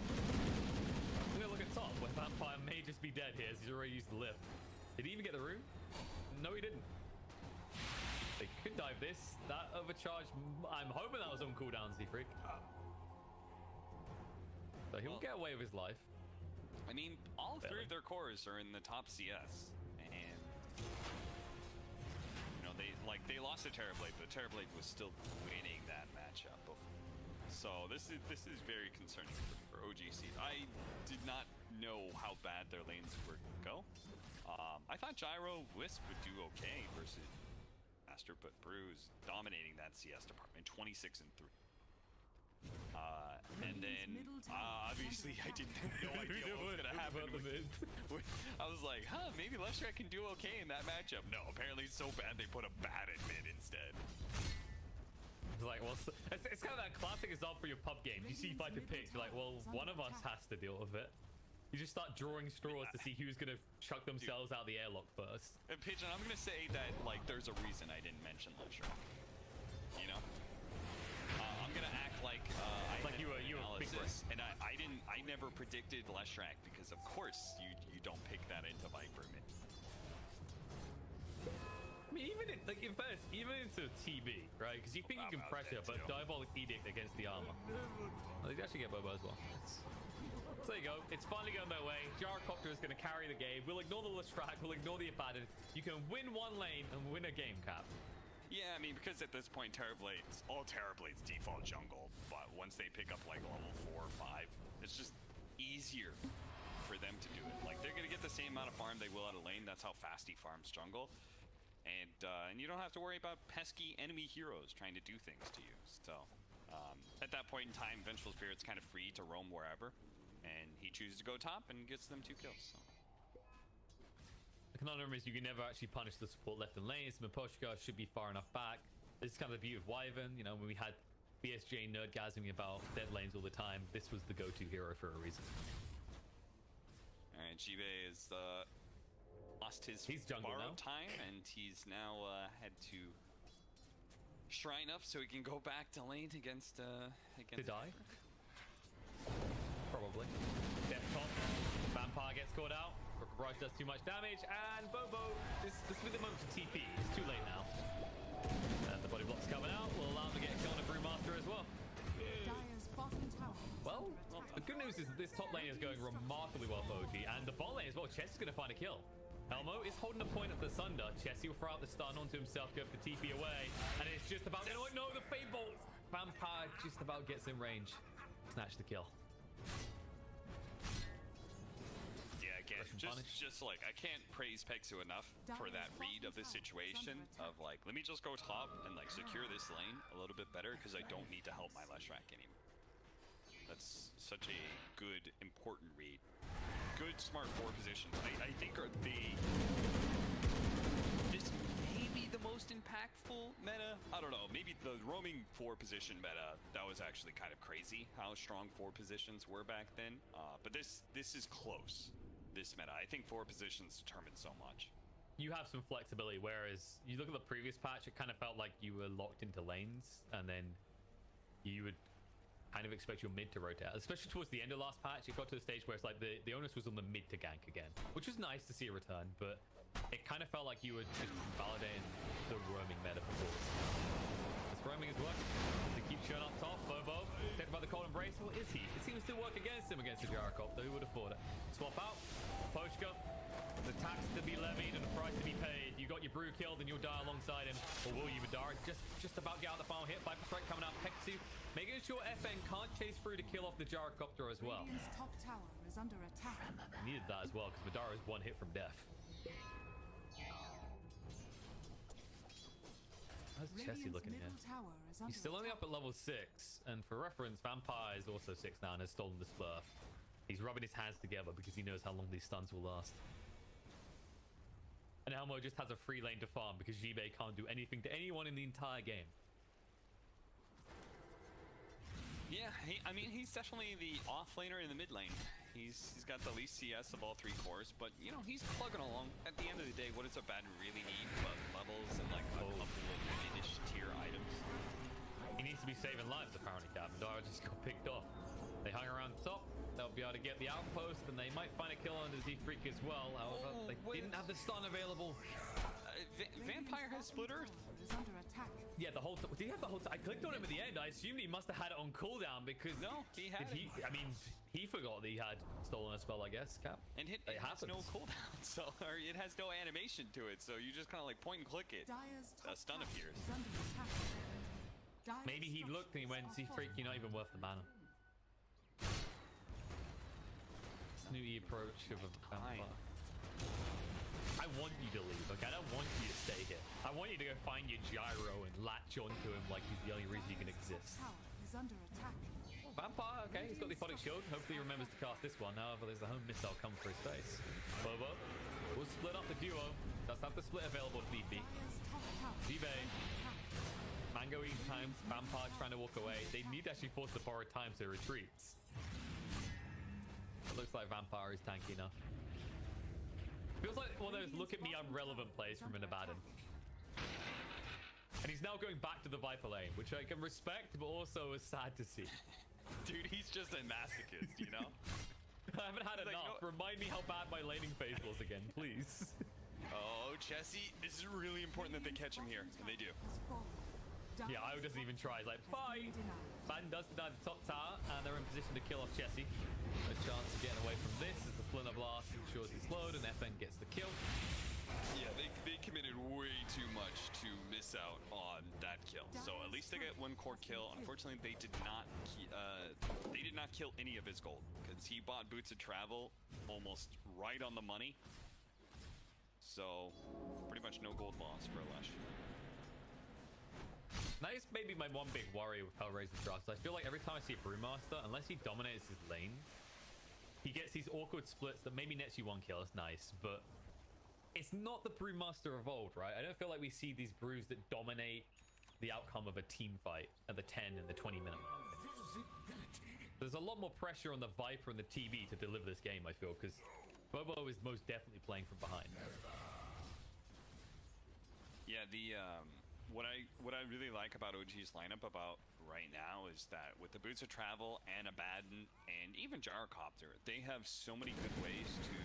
Speaker 2: I'm gonna look at top, where Vampire may just be dead here as he's already used the lift. Did he even get the rune? No, he didn't. They could dive this. That overcharge, I'm hoping that was on cooldown, Z-Freak. So he'll get away with his life.
Speaker 1: I mean, all three of their cores are in the top CS, and you know they lost the Terror Blade, but Terror Blade was still winning that matchup before. So this is very concerning for OGC. I did not know how bad their lanes were going to go. I thought Gyro Wisp would do okay versus Master, but Bruce dominating that CS department, 26 and 3. And then obviously I didn't have no idea what was going to happen. I was like, huh, maybe Leshrac can do okay in that matchup. No, apparently it's so bad they put a bat in mid instead.
Speaker 2: It's like, well, it's kind of that classic example for your pub game. You see Viper picks, you're like, well, one of us has to deal with it. You just start drawing straws to see who's gonna chuck themselves out the airlock first.
Speaker 1: And Pigeon, I'm gonna say that, like, there's a reason I didn't mention Leshrac. You know? I'm gonna act like I
Speaker 2: like you were big brain.
Speaker 1: And I never predicted Leshrac because of course you don't pick that into Viper mid.
Speaker 2: I mean, in fairness, even into TB, right? Because you think you can pressure, but Diabolic Edict against the armor. Well, they actually get Bobo as well. So there you go. It's finally going their way. Gyrocopter is going to carry the game. We'll ignore the Leshrac. We'll ignore the Abaddon. You can win one lane and win a game, Cap.
Speaker 1: Yeah, I mean, because at this point, all Terror Blades default jungle, but once they pick up like level 4 or 5, it's just easier for them to do it. Like, they're going to get the same amount of farm they will out of lane. That's how fast he farms jungle. And you don't have to worry about pesky enemy heroes trying to do things to you. So, at that point in time, Vengeful Spirit's kind of free to roam wherever. And he chooses to go top and gets them 2 kills. So.
Speaker 2: The conundrum is you can never actually punish the support left in lanes. Merupakan should be far enough back. This is kind of the beauty of Wyvern. You know, when we had BSJ nerdgasming about dead lanes all the time, this was the go-to hero for a reason.
Speaker 1: All right, Jibe is lost his borrowed time, and he's now had to shrine up so he can go back to lane against
Speaker 2: to die. Probably. Death top. Vampire gets caught out. Barrage does too much damage, and Bobo, this will be the moment to TP. It's too late now. And the body block's coming out. Will allow him to get a kill on a Brewmaster as well. Well, the good news is that this top lane is going remarkably well for OG, and the bot lane as well. Chess is going to find a kill. Elmo is holding the point at the Sunder. Chessie will throw out the stun onto himself, go for the TP away, and it's just about... No, the Fade Bolt! Vampire just about gets in range. Snatch the kill.
Speaker 1: Yeah, again, just like, I can't praise Pexu enough for that read of the situation of like, let me just go top and like secure this lane a little bit better because I don't need to help my Leshrac anymore. That's such a good, important read. Good, smart 4 positions. I think are this may be the most impactful meta. I don't know. Maybe the roaming 4 position meta, that was actually kind of crazy how strong 4 positions were back then. But this is close. This meta, I think 4 positions determine so much.
Speaker 2: You have some flexibility, whereas you look at the previous patch, it kind of felt like you were locked into lanes, and then you would kind of expect your mid to rotate. Especially towards the end of last patch, it got to the stage where it's like the onus was on the mid to gank again, which was nice to see a return, but it kind of felt like you were just validating the roaming meta before. This roaming is working. They keep showing up top. Bobo, dead by the cold embrace. What is he? It seems to doesn't work against him against the Gyrocopter. Who would have thought it? Swap out. Poshka. The tax to be levied and the price to be paid. You got your brew killed and you'll die alongside him. Or will you, Madara? Just about get out the final hit. Viper Strike coming out. Peksu making sure FN can't chase through to kill off the Gyrocopter as well.
Speaker 3: Radiant's top tower is under attack.
Speaker 2: Needed that as well because Madara is one hit from death. How's Chessie looking here? He's still only up at level 6, and for reference, Vampire is also 6 now and has stolen the Smurf. He's rubbing his hands together because he knows how long these stuns will last. And Elmo just has a free lane to farm because Jibe can't do anything to anyone in the entire game.
Speaker 1: Yeah, I mean, he's definitely the off laner in the mid lane. He's got the least CS of all 3 cores, but you know, he's plugging along. At the end of the day, what does a bad really need but levels and like a couple of finish tier items?
Speaker 2: He needs to be saving lives apparently, Cap. Madara just got picked off. They hung around the top. They'll be able to get the outpost, and they might find a kill on the Z-Freak as well. However, they didn't have the stun available.
Speaker 1: Vampire has split Earth.
Speaker 3: Is under attack.
Speaker 2: Yeah, the whole. Did he have the whole? I clicked on him at the end. I assumed he must have had it on cooldown because
Speaker 1: no, he had it.
Speaker 2: I mean, he forgot that he had stolen a spell, I guess. Cap.
Speaker 1: And it has no cooldown, so or it has no animation to it. So you just kind of like point and click it. A stun appears.
Speaker 2: Maybe he looked and he went, Z-Freak, you're not even worth the mana. Snooty approach of a vampire. I want you to leave, okay? I don't want you to stay here. I want you to go find your gyro and latch onto him like he's the only reason you can exist.
Speaker 3: Is under attack.
Speaker 2: Vampire, okay, he's got the Aphotic Shield. Hopefully he remembers to cast this one. However, there's a home missile coming for his face. Bobo will split up the duo. Does have the split available if need be. Jibe. Mango eating time. Vampire trying to walk away. They need to actually force the borrowed time so it retreats. It looks like Vampire is tanky enough. Feels like one of those look at me, I'm relevant plays from an Abaddon. And he's now going back to the Viper lane, which I can respect, but also is sad to see.
Speaker 1: Dude, he's just a masochist, you know?
Speaker 2: I haven't had enough. No. Remind me how bad my laning phase was again, please.
Speaker 1: Oh, Chessie, this is really important that they catch him here, and they do.
Speaker 2: Yeah, I doesn't even try. He's like, bye! Ban does deny the top tower, and they're in position to kill off Chessie. No chance of getting away from this as the Splinter Blast ensures he's slowed, and FN gets the kill.
Speaker 1: Yeah, they committed way too much to miss out on that kill. So at least they get 1 core kill. Unfortunately, they did not kill any of his gold because he bought Boots of Travel almost right on the money. So pretty much no gold loss for Alesh.
Speaker 2: That is maybe my one big worry with HELLRAISERS drafts. I feel like every time I see a Brewmaster, unless he dominates his lane, he gets these awkward splits that maybe nets you 1 kill. It's nice, but it's not the Brewmaster of old, right? I don't feel like we see these brews that dominate the outcome of a team fight at the 10 and the 20 minute mark. There's a lot more pressure on the Viper and the TB to deliver this game, I feel, because Bobo is most definitely playing from behind.
Speaker 1: Yeah, what I really like about OG's lineup about right now is that with the Boots of Travel and Abaddon and even Gyrocopter, they have so many good ways to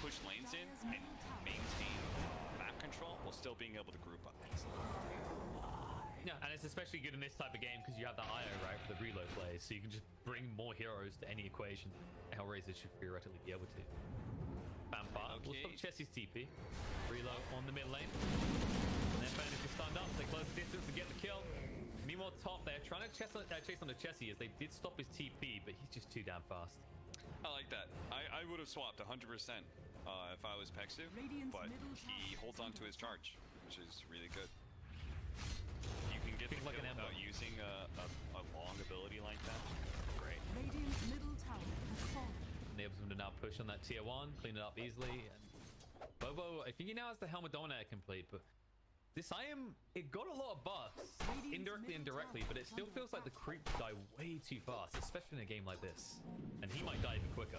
Speaker 1: push lanes in and maintain map control while still being able to group up.
Speaker 2: Yeah, and it's especially good in this type of game because you have the IO, right, for the reload plays, so you can just bring more heroes to any equation HELLRAISERS should theoretically be able to. Vampire will stop Chessie's TP. Reload on the mid lane. And then Bandit is stunned up. They close the distance to get the kill. Meanwhile, top, they're trying to chase on the Chessie as they did stop his TP, but he's just too damn fast.
Speaker 1: I like that. I would have swapped 100% if I was Peksu, but he holds on to his charge, which is really good. You can get the kill without using a long ability like that. Great.
Speaker 3: Radiant's middle tower has fallen.
Speaker 2: Enables him to now push on that tier 1, clean it up easily. And Bobo, I think he now has the Helmet Dominator complete, but this it got a lot of buffs, indirectly and directly, but it still feels like the creeps die way too fast, especially in a game like this. And he might die even quicker.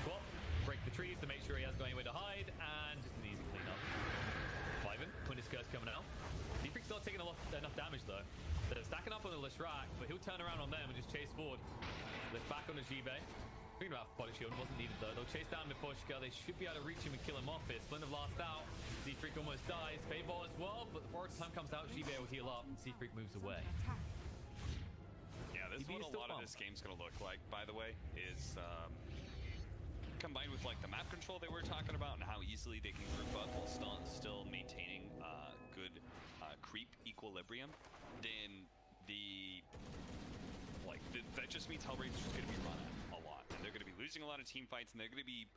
Speaker 2: Well, break the trees to make sure he has got anywhere to hide, and just an easy clean up. Wyvern, Winter Skirt's coming out. D-Freak's not taking enough damage though. They're stacking up on the Leshrac, but he'll turn around on them and just chase forward. Lift back on the Jibe. Thinking about Aphotic Shield, wasn't needed though. They'll chase down Miposhka. They should be able to reach him and kill him off here. Splinter Blast out. Z-Freak almost dies. Payball as well, but before time comes out, Jibe will heal up. Z-Freak moves away.
Speaker 1: Yeah, this is
Speaker 2: TB
Speaker 1: what
Speaker 2: is
Speaker 1: a
Speaker 2: still
Speaker 1: lot of
Speaker 2: fun.
Speaker 1: this game's gonna look like, by the way, is combined with like the map control they were talking about and how easily they can group up while still maintaining good creep equilibrium, then that just means Hellraiser's is gonna be run a lot, and they're gonna be losing a lot of team fights, and they're gonna be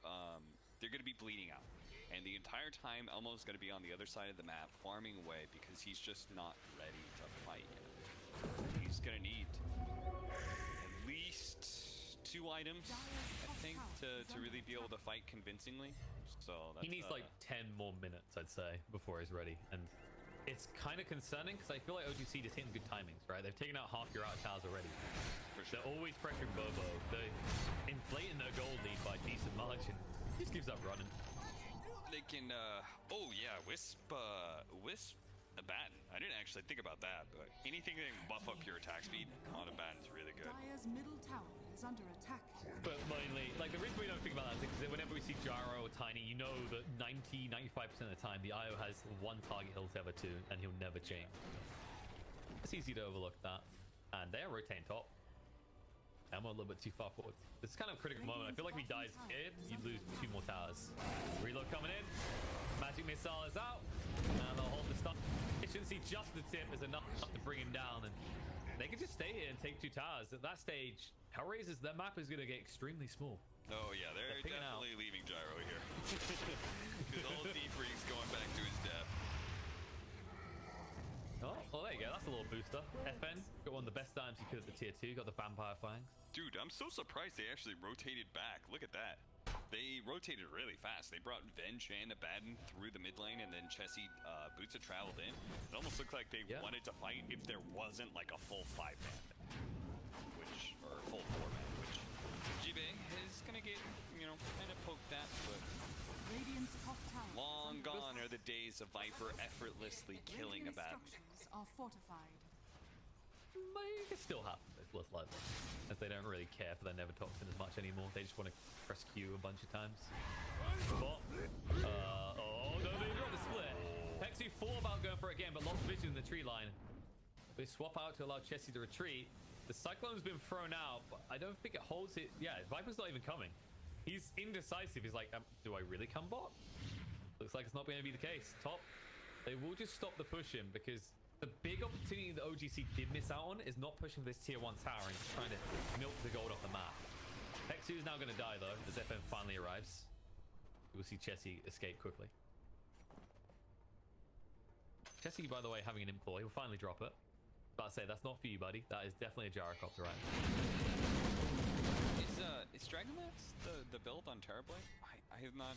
Speaker 1: bleeding out. And the entire time, Elmo's going to be on the other side of the map, farming away, because he's just not ready to fight yet. He's going to need at least 2 items, I think, to really be able to fight convincingly. So that's,
Speaker 2: he needs like 10 more minutes, I'd say, before he's ready. And it's kind of concerning, because I feel like OGC just hitting good timings, right? They've taken out half your out towers already.
Speaker 1: for sure.
Speaker 2: They're always pressuring Bobo. They're inflating their gold lead by a decent margin. He just gives up running.
Speaker 1: They can, oh yeah, Wisp Abaddon. I didn't actually think about that, but anything that can buff up your attack speed on Abaddon is really good.
Speaker 3: Dire's middle tower is under attack.
Speaker 2: But mainly, like, the reason we don't think about that is because whenever we see Gyro or Tiny, you know that 95% of the time, the IO has one target he'll tether to, and he'll never change. It's easy to overlook that. And they're rotating top. I'm a little bit too far forward. This is kind of a critical moment. I feel like if he dies here, you lose 2 more towers. Reload coming in. Magic missile is out. And they'll hold the stun. Efficiency just the tip is enough to bring him down. And they can just stay here and take 2 towers. At that stage, Hellraisers, their map is going to get extremely small.
Speaker 1: Oh yeah, they're
Speaker 2: picking out.
Speaker 1: definitely leaving Gyro here. Because old D-Freak's going back to his death.
Speaker 2: Oh, well, there you go. That's a little booster. FN got one of the best items you could at the tier 2. Got the vampire fangs.
Speaker 1: Dude, I'm so surprised they actually rotated back. Look at that. They rotated really fast. They brought Venge and Abaddon through the mid lane, and then Chessie Boots had traveled in. It almost looked like they wanted to fight if there wasn't like a full 5-man, or full 4-man, which Jibe is gonna get, kind of poked at, but
Speaker 3: Radiant's top tower
Speaker 1: long gone are the days of Viper effortlessly killing Abaddon.
Speaker 3: structures are fortified.
Speaker 2: But it can still happen, it's less likely. As they don't really care for their Never Toxin as much anymore. They just want to press Q a bunch of times. But, oh, no, they dropped the split. Pexu thought about going for it again, but lost vision in the tree line. They swap out to allow Chessie to retreat. The Cyclone's been thrown out, but I don't think it holds it. Yeah, Viper's not even coming. He's indecisive. He's like, do I really come bot? Looks like it's not going to be the case. Top, they will just stop the push in, because the big opportunity that OGC did miss out on is not pushing this tier 1 tower and just trying to milk the gold off the map. Pexu is now going to die though, as FN finally arrives. We will see Chessie escape quickly. Chessie, by the way, having an implore. He'll finally drop it. But I say, that's not for you, buddy. That is definitely a gyrocopter, right?
Speaker 1: Is Dragonlance the build on Terrorblade? I have not,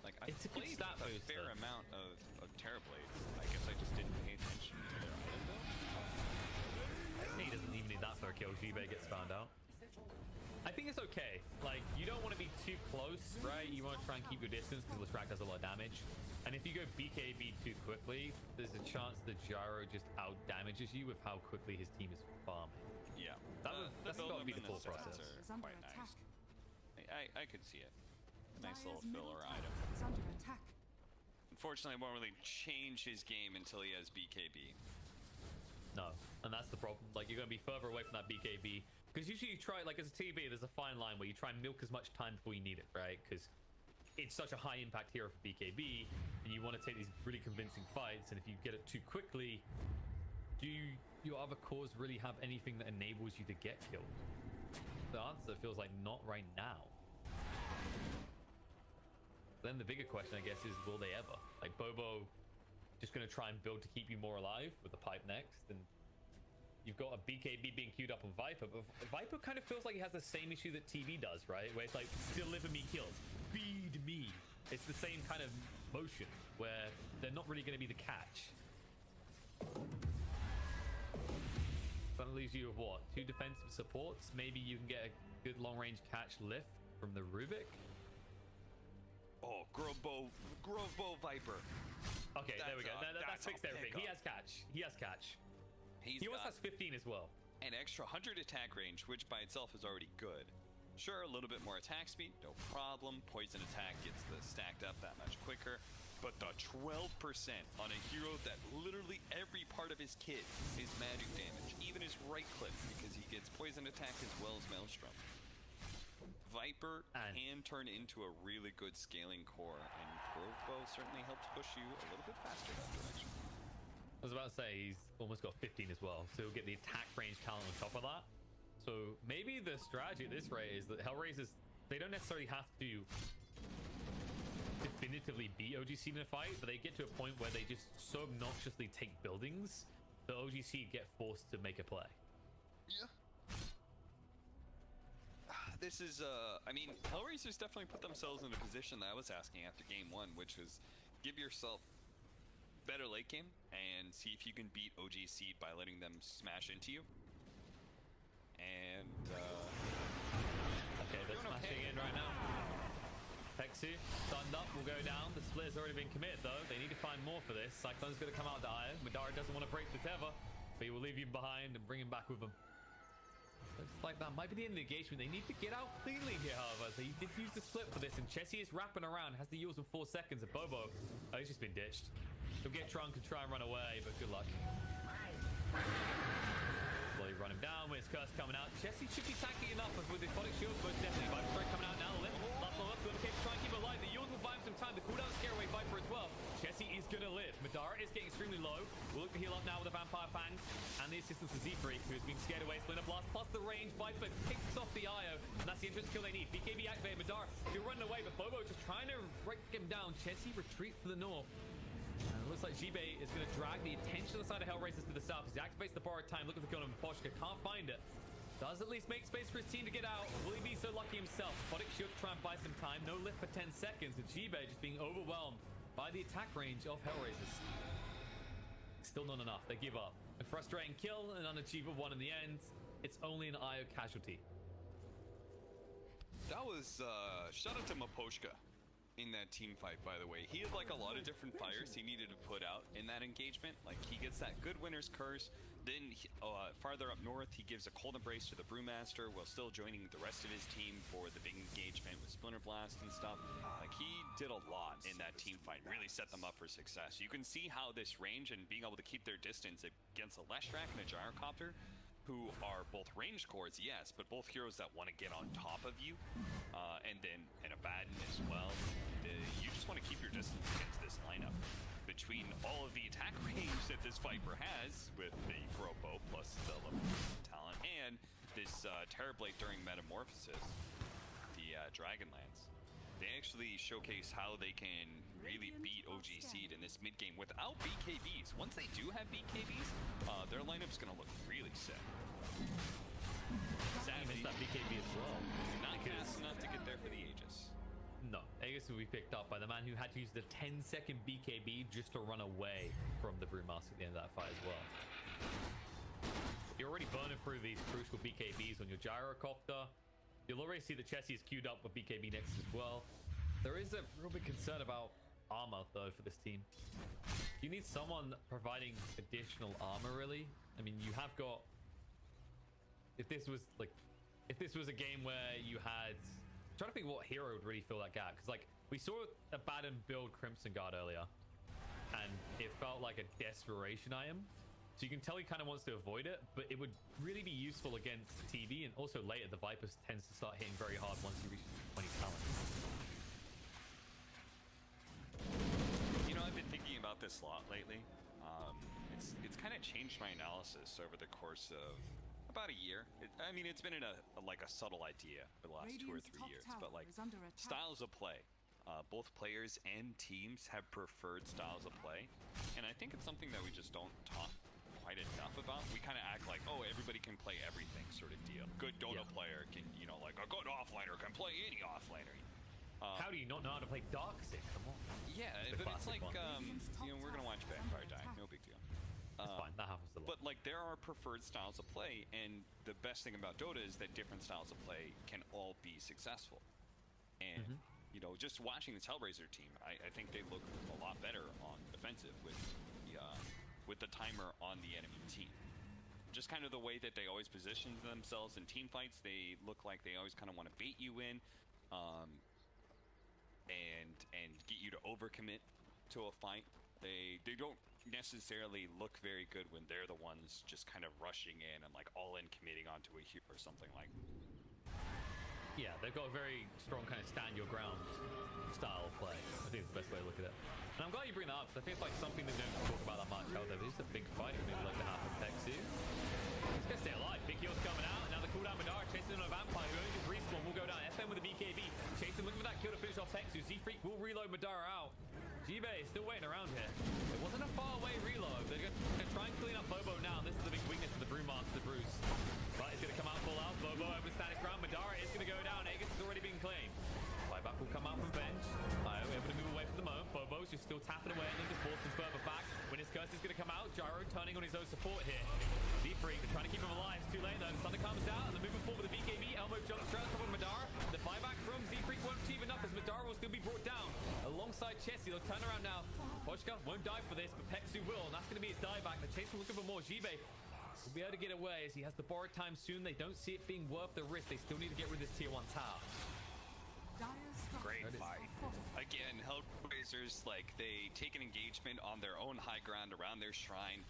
Speaker 1: like, I've
Speaker 2: It's a good
Speaker 1: played
Speaker 2: stat
Speaker 1: with a
Speaker 2: booster.
Speaker 1: fair amount of Terrorblades. I guess I just didn't pay attention to their item build.
Speaker 2: He doesn't even need that for a kill. Jibe gets found out. I think it's okay. Like, you don't want to be too close, right? You want to try and keep your distance because Lestrak does a lot of damage. And if you go BKB too quickly, there's a chance the Gyro just out damages you with how quickly his team is farming.
Speaker 1: Yeah,
Speaker 2: That's got to be the full
Speaker 1: stats
Speaker 2: process.
Speaker 3: Is
Speaker 1: are
Speaker 3: under
Speaker 1: quite
Speaker 3: attack.
Speaker 1: nice. I could see it. Nice
Speaker 3: Dire's
Speaker 1: little
Speaker 3: middle
Speaker 1: filler
Speaker 3: tower
Speaker 1: item.
Speaker 3: is under attack.
Speaker 1: Unfortunately, it won't really change his game until he has BKB.
Speaker 2: No, and that's the problem. Like, you're going to be further away from that BKB. Because usually you try, like, as a TB, there's a fine line where you try and milk as much time before you need it, right? Because it's such a high impact hero for BKB, and you want to take these really convincing fights, and if you get it too quickly, do your other cores really have anything that enables you to get killed? The answer feels like not right now. Then the bigger question, I guess, is will they ever? Like, Bobo just going to try and build to keep you more alive with the pipe next, and you've got a BKB being queued up on Viper, but Viper kind of feels like he has the same issue that TV does, right? Where it's like, deliver me kills, feed me. It's the same kind of motion where they're not really going to be the catch. That leaves you with what? 2 defensive supports? Maybe you can get a good long-range catch lift from the Rubik?
Speaker 1: Oh, Grove Bow Viper.
Speaker 2: Okay, there we go. That
Speaker 1: That's
Speaker 2: fixed
Speaker 1: a
Speaker 2: everything. He
Speaker 1: pickup.
Speaker 2: has catch. He has catch.
Speaker 1: He
Speaker 2: He also has 15 as well.
Speaker 1: an extra 100 attack range, which by itself is already good. Sure, a little bit more attack speed, no problem. Poison attack gets the stacked up that much quicker. But the 12% on a hero that literally every part of his kit is magic damage, even his right click, because he gets poison attack as well as Maelstrom. Viper can turn into a really good scaling core, and Bo certainly helps push you a little bit faster that direction.
Speaker 2: I was about to say he's almost got 15 as well, so he'll get the attack range talent on top of that. So maybe the strategy at this rate is that Hellraisers, they don't necessarily have to definitively beat OGC in a fight, but they get to a point where they just so obnoxiously take buildings that OGC get forced to make a play.
Speaker 1: Yeah. This is, I mean, Hellraisers definitely put themselves in a position that I was asking after game 1, which was give yourself better late game and see if you can beat OGC by letting them smash into you. And,
Speaker 2: okay, they're smashing in right now. Pexu, stunned up, will go down. The split has already been committed, though. They need to find more for this. Cyclone's going to come out to Io. Madara doesn't want to break the tether, but he will leave him behind and bring him back with him. Looks like that might be the end of the engagement. They need to get out cleanly here, however. So he did use the split for this, and Chessie is wrapping around. Has to use in 4 seconds. And Bobo, he's just been ditched. He'll get Trunk and try and run away, but good luck. Slowly run him down with his curse coming out. Chessie should be tanky enough with his body shield, but definitely Viper coming out now. Last one up, going to try and keep him alive. The Yules will buy him some time. The cooldown scare away Viper as well. Chessie is going to live. Madara is getting extremely low. We'll look to heal up now with the Vampire Fangs and the assistance of Z3, who is being scared away. Splinter Blast plus the range. Viper picks off the IO, and that's the entrance kill they need. BKB activated. Madara still running away, but Bobo just trying to break him down. Chessie retreats to the north. It looks like Jibe is going to drag the attention of the side of Hellraisers to the south as he activates the borrowed time, looking for kill him. Poshka can't find it. Does at least make space for his team to get out. Will he be so lucky himself? Photic should try and buy some time. No lift for 10 seconds. And Jibe just being overwhelmed by the attack range of Hellraisers. Still not enough. They give up. A frustrating kill, an unachievable one in the end. It's only an IO casualty.
Speaker 1: That was, shout out to Maposhka in that team fight, by the way. He had like a lot of different fires he needed to put out in that engagement. Like he gets that good winner's curse, then farther up north he gives a cold embrace to the Brewmaster while still joining the rest of his team for the big engagement with Splinter Blast and stuff. Like he did a lot in that team fight, really set them up for success. You can see how this range and being able to keep their distance against a Leshrac and a Gyrocopter, who are both range cores, yes, but both heroes that want to get on top of you, and then an Abaddon as well. You just want to keep your distance against this lineup. Between all of the attack range that this Viper has, with the Grobo plus the talent, and this Terrorblade during Metamorphosis, the Dragonlance, they actually showcase how they can really beat OGC in this mid game without BKBs. Once they do have BKBs, their lineup's gonna look really sick. Sadly,
Speaker 2: that BKB as well.
Speaker 1: Not fast enough to get there for the Aegis.
Speaker 2: No, Aegis will be picked up by the man who had to use the 10-second BKB just to run away from the Brewmaster at the end of that fight as well. You're already burning through these crucial BKBs on your Gyrocopter. You'll already see the Chessie is queued up with BKB next as well. There is a real big concern about armor though for this team. You need someone providing additional armor, really. I mean, you have got, if this was a game where you had, I'm trying to think what hero would really fill that gap, because like we saw Abaddon build Crimson Guard earlier and it felt like a desperation item, so you can tell he kind of wants to avoid it, but it would really be useful against TV, and also later the Viper tends to start hitting very hard once he reaches 20 talent.
Speaker 1: You know, I've been thinking about this a lot lately. It's kind of changed my analysis over the course of about a year. I mean, it's been in a subtle idea for the last 2 or 3 years, but like styles of play. Both players and teams have preferred styles of play, and I think it's something that we just don't talk quite enough about. We kind of act like, oh, everybody can play everything sort of deal. Good Dota player can, you know, like a good offlaner can play any offlaner.
Speaker 2: How do you not know how to play Darkseid? Come on.
Speaker 1: Yeah, but it's like, you know, we're gonna watch Vampire die, no big deal.
Speaker 2: That's fine, that happens a lot.
Speaker 1: But like, there are preferred styles of play, and the best thing about Dota is that different styles of play can all be successful. And you know, just watching this Hellraiser team, I think they look a lot better on defensive with the timer on the enemy team. Just kind of the way that they always position themselves in team fights, they look like they always kind of want to bait you in, and get you to overcommit to a fight. They don't necessarily look very good when they're the ones just kind of rushing in and like all in committing onto a hero or something like.
Speaker 2: Yeah, they've got a very strong kind of stand your ground style of play. I think it's the best way to look at it. And I'm glad you bring that up because I think it's like something they don't talk about that much out there. But it's just a big fight that maybe like to happen. Pexu. He's gonna stay alive. Big heal's coming out. Now the cooldown Madara chasing on a vampire who only just respawn will go down. FM with a BKB. Chasing, looking for that kill to finish off Pexu. Z-Freak will reload Madara out. Jibe is still waiting around here. It wasn't a far away reload. They're gonna try and clean up Bobo now. This is the big weakness of the Brewmaster, the Bruce. But he's gonna come out full out. Bobo over static ground. Madara is gonna go down. Aegis has already been claimed. Buyback will come out from bench. We're able to move away from the moment. Bobo's just still tapping away and then just forced him further back. When his curse is going to come out, Gyro turning on his own support here. Z-Freak, they're trying to keep him alive. It's too late though. The Thunder comes out and they're moving forward with the BKB. Elmo jumps straight on top of Madara. The buyback from Z-Freak won't achieve enough as Madara will still be brought down. Alongside Chessie, they'll turn around now. Poshka won't die for this, but Pexu will. And that's going to be his dieback. The chase will looking for more. Jibe will be able to get away as he has the borrowed time soon. They don't see it being worth the risk. They still need to get rid of this tier 1 tower.
Speaker 1: Great fight. Again, HELLRAISERS, like, they take an engagement on their own high ground around their shrine.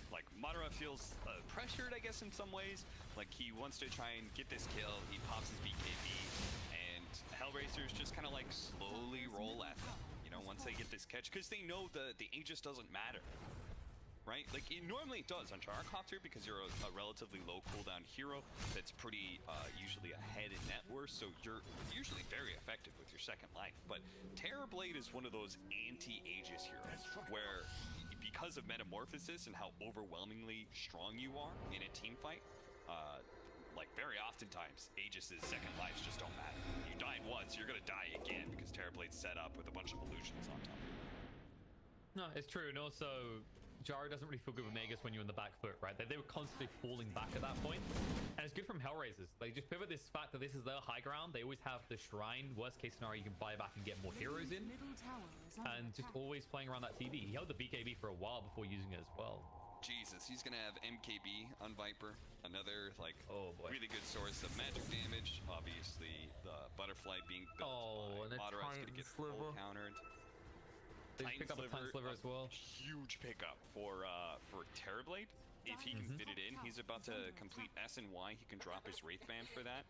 Speaker 1: Like, Madara feels pressured, I guess, in some ways. Like, he wants to try and get this kill. He pops his BKB, and HELLRAISERS just kind of, like, slowly roll at them, you know, once they get this catch. Because they know the Aegis doesn't matter. Right? Like, normally it does on Gyrocopter because you're a relatively low cooldown hero that's pretty usually ahead in net worth, so you're usually very effective with your second life. But Terrorblade is one of those anti-Aegis heroes where, because of Metamorphosis and how overwhelmingly strong you are in a team fight, like very oftentimes Aegis's second lives just don't matter. You died once, you're gonna die again because Terrorblade's set up with a bunch of illusions on top.
Speaker 2: No, it's true, and also Gyro doesn't really feel good with Aegis when you're in the back foot, right? They were constantly falling back at that point. And it's good from HELLRAISERS. They just pivot this fact that this is their high ground. They always have the shrine. Worst case scenario, you can buy back and get more heroes in. And just always playing around that TV. He held the BKB for a while before using it as well.
Speaker 1: Jesus, he's gonna have MKB on Viper. Another, like,
Speaker 2: oh boy,
Speaker 1: really good source of magic damage. Obviously, the butterfly being built by Madara's gonna get full countered.
Speaker 2: They pick up a Titan Sliver as well.
Speaker 1: Huge pickup for Terrorblade. If he can fit it in, he's about to complete S and Y. He can drop his Wraith Band for that.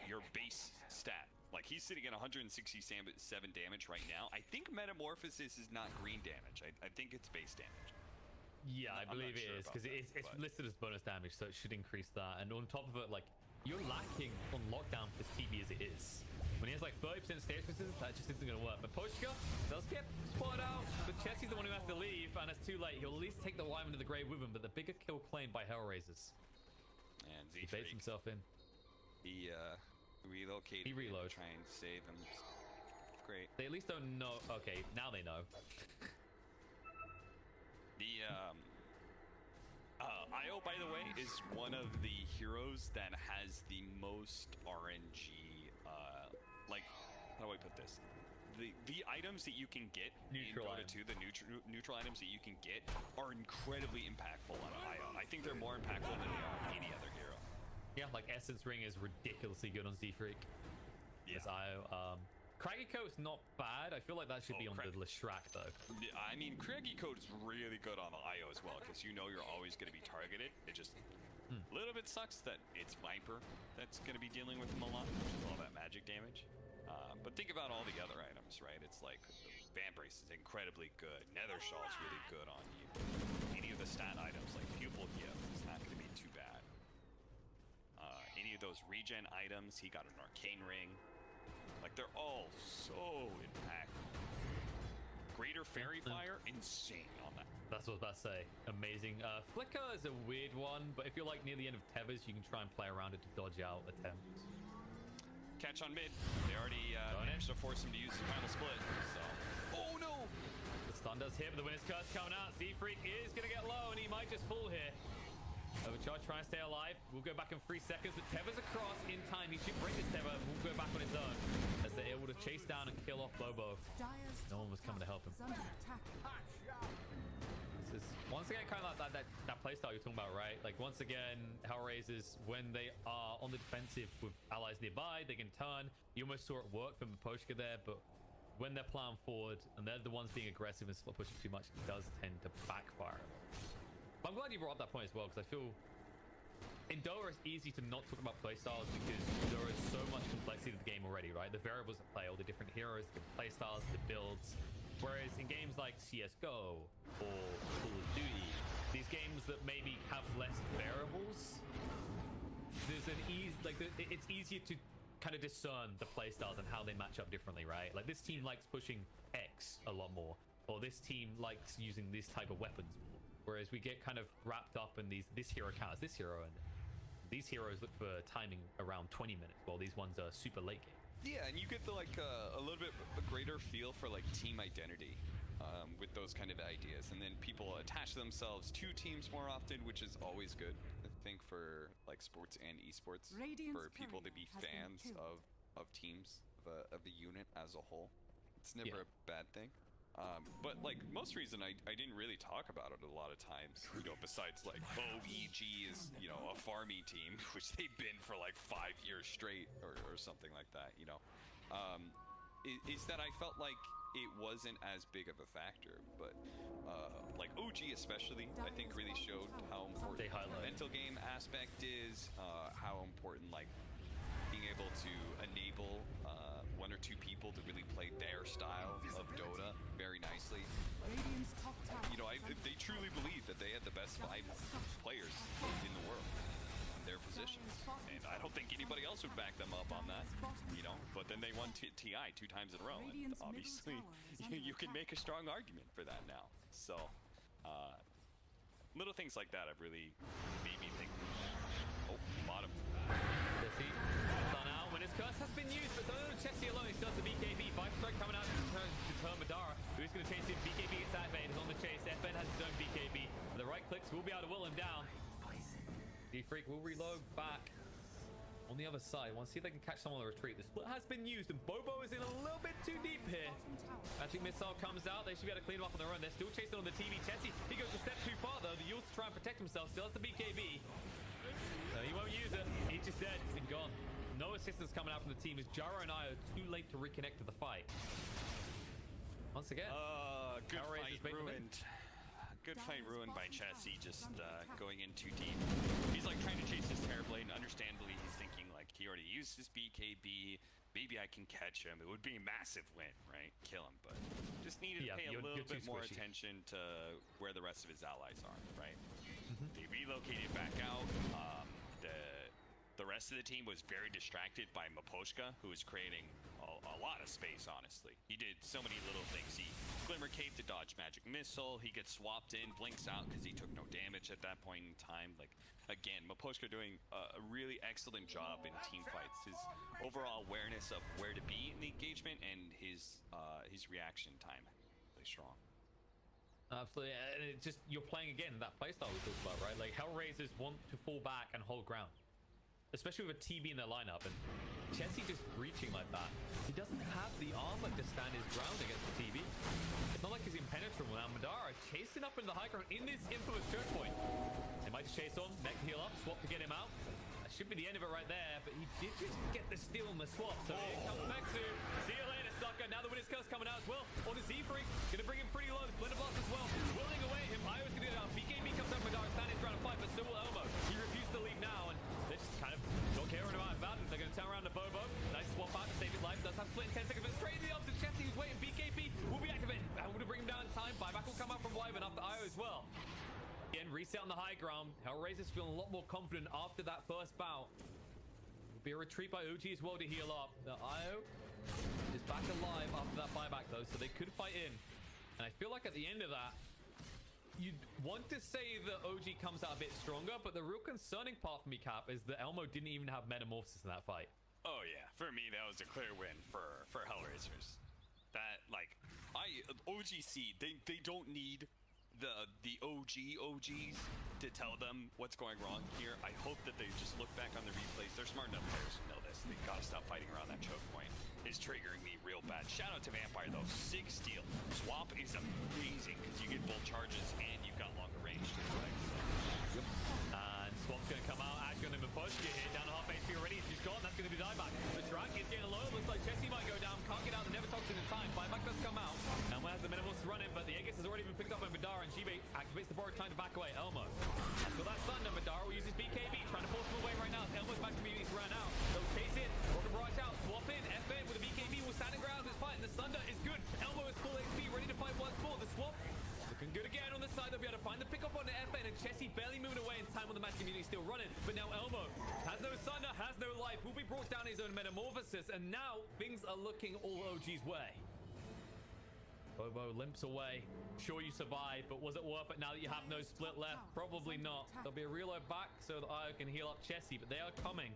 Speaker 1: Your base stat. Like, he's sitting at 167 damage right now. I think Metamorphosis is not green damage. I think it's base damage.
Speaker 2: Yeah, I believe it is, because it's listed as bonus damage, so it should increase that. And on top of it, like, you're lacking on lockdown for this TB as it is. When he has like 30% stage resistance, that just isn't going to work. But Poshka does get spotted out, but Chessie's the one who has to leave, and it's too late. He'll at least take the Wyvern to the grave with him, but the bigger kill claimed by HELLRAISERS.
Speaker 1: And
Speaker 2: he baits himself in.
Speaker 1: He relocated.
Speaker 2: He reloads.
Speaker 1: Try and save him. Great.
Speaker 2: They at least don't know. Okay, now they know.
Speaker 1: The IO, by the way, is one of the heroes that has the most RNG. Like, how do I put this? The items that you can get in Dota 2, the neutral items that you can get, are incredibly impactful on IO. I think they're more impactful than they are on any other hero.
Speaker 2: Yeah, like Essence Ring is ridiculously good on Z-Freak.
Speaker 1: Yeah.
Speaker 2: This IO. Craggy Coat's not bad. I feel like that should be on the Leshrac though.
Speaker 1: I mean, Craggy Coat is really good on the IO as well, because you know you're always going to be targeted. It just a little bit sucks that it's Viper that's going to be dealing with him a lot, which is all that magic damage. But think about all the other items, right? It's like Vambrace is incredibly good. Nether Shawl is really good on you. Any of the stat items like Pupil Gift is not going to be too bad. Any of those regen items, he got an Arcane Ring. Like, they're all so impactful. Greater Fairy Fire, insane on that.
Speaker 2: That's what I was about to say. Amazing. Flicker is a weird one, but if you're like near the end of Tevez, you can try and play around it to dodge out attempts.
Speaker 1: Catch on mid. They already managed to force him to use his final split. So, oh no!
Speaker 2: The stun does hit, but the winner's curse coming out. Z-Freak is gonna get low, and he might just fall here. Overcharge, try and stay alive. We'll go back in 3 seconds, but Tevez across in time. He should bring this Teva, and we'll go back on his own as they're able to chase down and kill off Bobo. No one was coming to help him. This is once again kind of like that playstyle you're talking about, right? Like, once again, HELLRAISERS, when they are on the defensive with allies nearby, they can turn. You almost saw it work from Poshka there, but when they're plowing forward and they're the ones being aggressive and split pushing too much, it does tend to backfire. But I'm glad you brought up that point as well, because I feel in Dota it's easy to not talk about playstyles because there is so much complexity to the game already, right? The variables at play, all the different heroes, the playstyles, the builds. Whereas in games like CSGO or Call of Duty, these games that maybe have less variables, there's an it's easier to kind of discern the playstyles and how they match up differently, right? Like this team likes pushing X a lot more, or this team likes using this type of weapons more. Whereas we get kind of wrapped up in this hero counters this hero, and these heroes look for timing around 20 minutes, while these ones are super late game.
Speaker 1: Yeah, and you get the a little bit a greater feel for like team identity with those kind of ideas, and then people attach themselves to teams more often, which is always good. I think for like sports and esports, for people to be fans of teams of a unit as a whole, it's never a bad thing. But like most reason I didn't really talk about it a lot of times, you know, besides like, oh, EG is, you know, a farming team, which they've been for like 5 years straight or something like that, you know, is that I felt like it wasn't as big of a factor, but like OG especially, I think really showed how important the mental game aspect is, how important like being able to enable one or two people to really play their style of Dota very nicely. You know, they truly believe that they had the best 5 players in the world in their positions, and I don't think anybody else would back them up on that, you know, but then they won TI 2 times in a row, and obviously you can make a strong argument for that now. So little things like that have really made me think. Oh, bottom. When his curse has been used, but Chesty alone still the BKB. 5 strike coming out to turn Madara, who's going to chase him. BKB gets activated, is on the chase. FN has his own BKB. The right clicks will be able to will him down. D-Freak will reload back on the other side. Want to see if they can catch someone on the retreat. The split has been used, and Bobo is in a little bit too deep here. Magic Missile comes out. They should be able to clean him up on their own. They're still chasing on the TV. Chesty, he goes a step too far, though. The Yules to try and protect himself. Still has the BKB. So he won't use it. He's just dead. He's been gone. No assistance coming out from the team as Jara and I are too late to reconnect to the fight. Once again, good fight ruined. Good fight ruined by Chesty, just going in too deep. He's like trying to chase his Terrorblade, and understandably he's thinking like he already used his BKB. Maybe I can catch him. It would be a massive win, right? Kill him, but just needed to pay a little bit more attention to where the rest of his allies are, right? They relocated back out. The rest of the team was very distracted by Maposhka, who was creating a lot of space, honestly. He did so many little things. He Glimmer Cape to dodge Magic Missile. He gets swapped in, blinks out because he took no damage at that point in time. Like, again, Maposhka doing a really excellent job in team fights. His overall awareness of where to be in the engagement and his reaction time really strong.
Speaker 2: Absolutely, and it's just, you're playing again that playstyle we talked about, right? Like, Hellraisers want to fall back and hold ground, especially with a TB in their lineup, and Chesty just breaching like that. He doesn't have the armor to stand his ground against the TB. It's not like he's impenetrable. Now Madara chasing up into the high ground in this infamous choke point. They might just chase on, neck heal up, swap to get him out. That should be the end of it right there, but he did just get the steal on the swap. So here comes Mexu. See you later, sucker. Now the winner's curse coming out as well. On the Z-Freak, gonna bring him pretty low. Splinter Blast as well. Willing away him. Io's gonna get it out. BKB comes up, Madara standing his ground and fight, but still will Elmo. He refused to leave now, and they just kind of don't care about it. They're gonna turn around to Bobo. Nice swap out to save his life. Does have split in 10 seconds, but straight in the opposite. Chesty who's waiting. BKB will be activated. And we're gonna bring him down in time. Buyback will come out from Wyvern after Io as well. Again, reset on the high ground. Hellraisers feeling a lot more confident after that first bout. Will be a retreat by OG as well to heal up. The Io is back alive after that buyback though, so they could fight in. And I feel like at the end of that, you'd want to say that OG comes out a bit stronger, but the real concerning part for me, Cap, is that Elmo didn't even have Metamorphosis in that fight.
Speaker 1: Oh yeah, for me that was a clear win for Hellraisers. That, like, OGC, they don't need the OGs to tell them what's going wrong here. I hope that they just look back on the replays. They're smart enough players to know this. They gotta stop fighting around that choke point. It's triggering me real bad. Shout out to Vampire though, 6 steal. Swap is amazing because you get both charges and you've got longer range too, right? So,
Speaker 2: and Swap's gonna come out. Ash gonna push. Get hit down to half HP already. She's gone. That's gonna be dieback. The track is getting low. Looks like Chesty might go down. Can't get out. The Never Toxin in time. Buyback will be brought down his own metamorphosis, and now things are looking all OG's way. Bobo limps away. Sure, you survived, but was it worth it now that you have no split left? Probably not. There'll be a reload back so that I can heal up Chessie, but they are coming.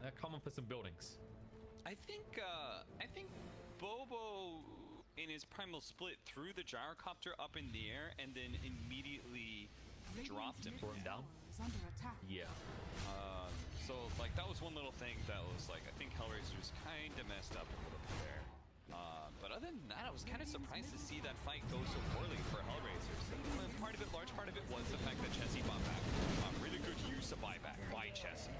Speaker 2: They're coming for some buildings.
Speaker 1: I think Bobo in his primal split threw the gyrocopter up in the air and then immediately dropped him.
Speaker 2: Threw him down?
Speaker 3: Is under attack.
Speaker 2: Yeah.
Speaker 1: So like that was one little thing that was like I think HELLRAISERS kind of messed up a little bit there. But other than that, I was kind of surprised to see that fight go so poorly for HELLRAISERS. And large part of it was the fact that Chessie bought back. Really good use of buyback by Chessie.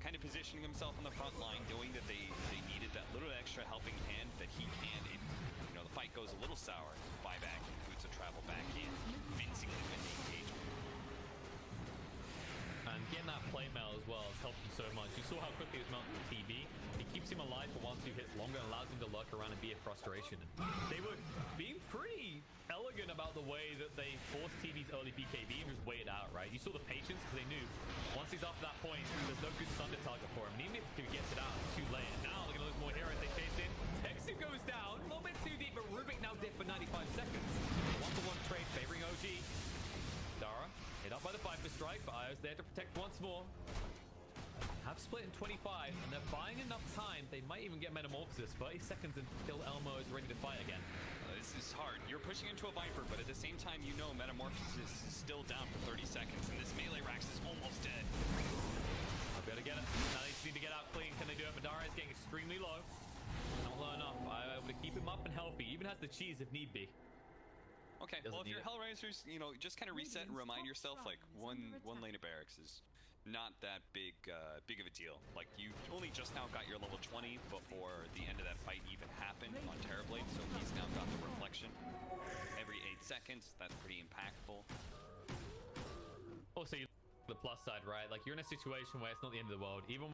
Speaker 1: Kind of positioning himself on the front line, knowing that they needed that little extra helping hand that he can. If the fight goes a little sour, buyback includes a travel back in, convincingly win the engagement.
Speaker 2: And getting that plate mail as well has helped him so much. You saw how quickly he was mounting the TV. It keeps him alive for 1-2 hits longer and allows him to lurk around and be a frustration. They were being pretty elegant about the way that they forced TV's early BKB and just wait it out, right? You saw the patience because they knew once he's up to that point, there's no good Thunder target for him. And even if he gets it out, it's too late. And now they're going to lose more heroes. They chase in. Hexu goes down. A little bit too deep, but Rubik now dead for 95 seconds. 1-to-1 trade favoring OG. Dara hit up by the Viper Strike, but Io's there to protect once more. Have split in 25, and they're buying enough time. They might even get Metamorphosis. 30 seconds until Elmo is ready to fight again.
Speaker 1: This is hard. You're pushing into a Viper, but at the same time, Metamorphosis is still down for 30 seconds, and this melee Rax is almost dead.
Speaker 2: I'll be able to get it. Now they just need to get out clean. Can they do it? Madara is getting extremely low. Not low enough. I'm able to keep him up and healthy. Even has the cheese if need be.
Speaker 1: Okay, well, if you're HELLRAISERS, just kind of reset and remind yourself, like, one lane of barracks is not that big of a deal. Like, you only just now got your level 20 before the end of that fight even happened on Terrorblade, so he's now got the reflection every 8 seconds. That's pretty impactful.
Speaker 2: Also, the plus side, right? Like, you're in a situation where it's not the end of the world. Even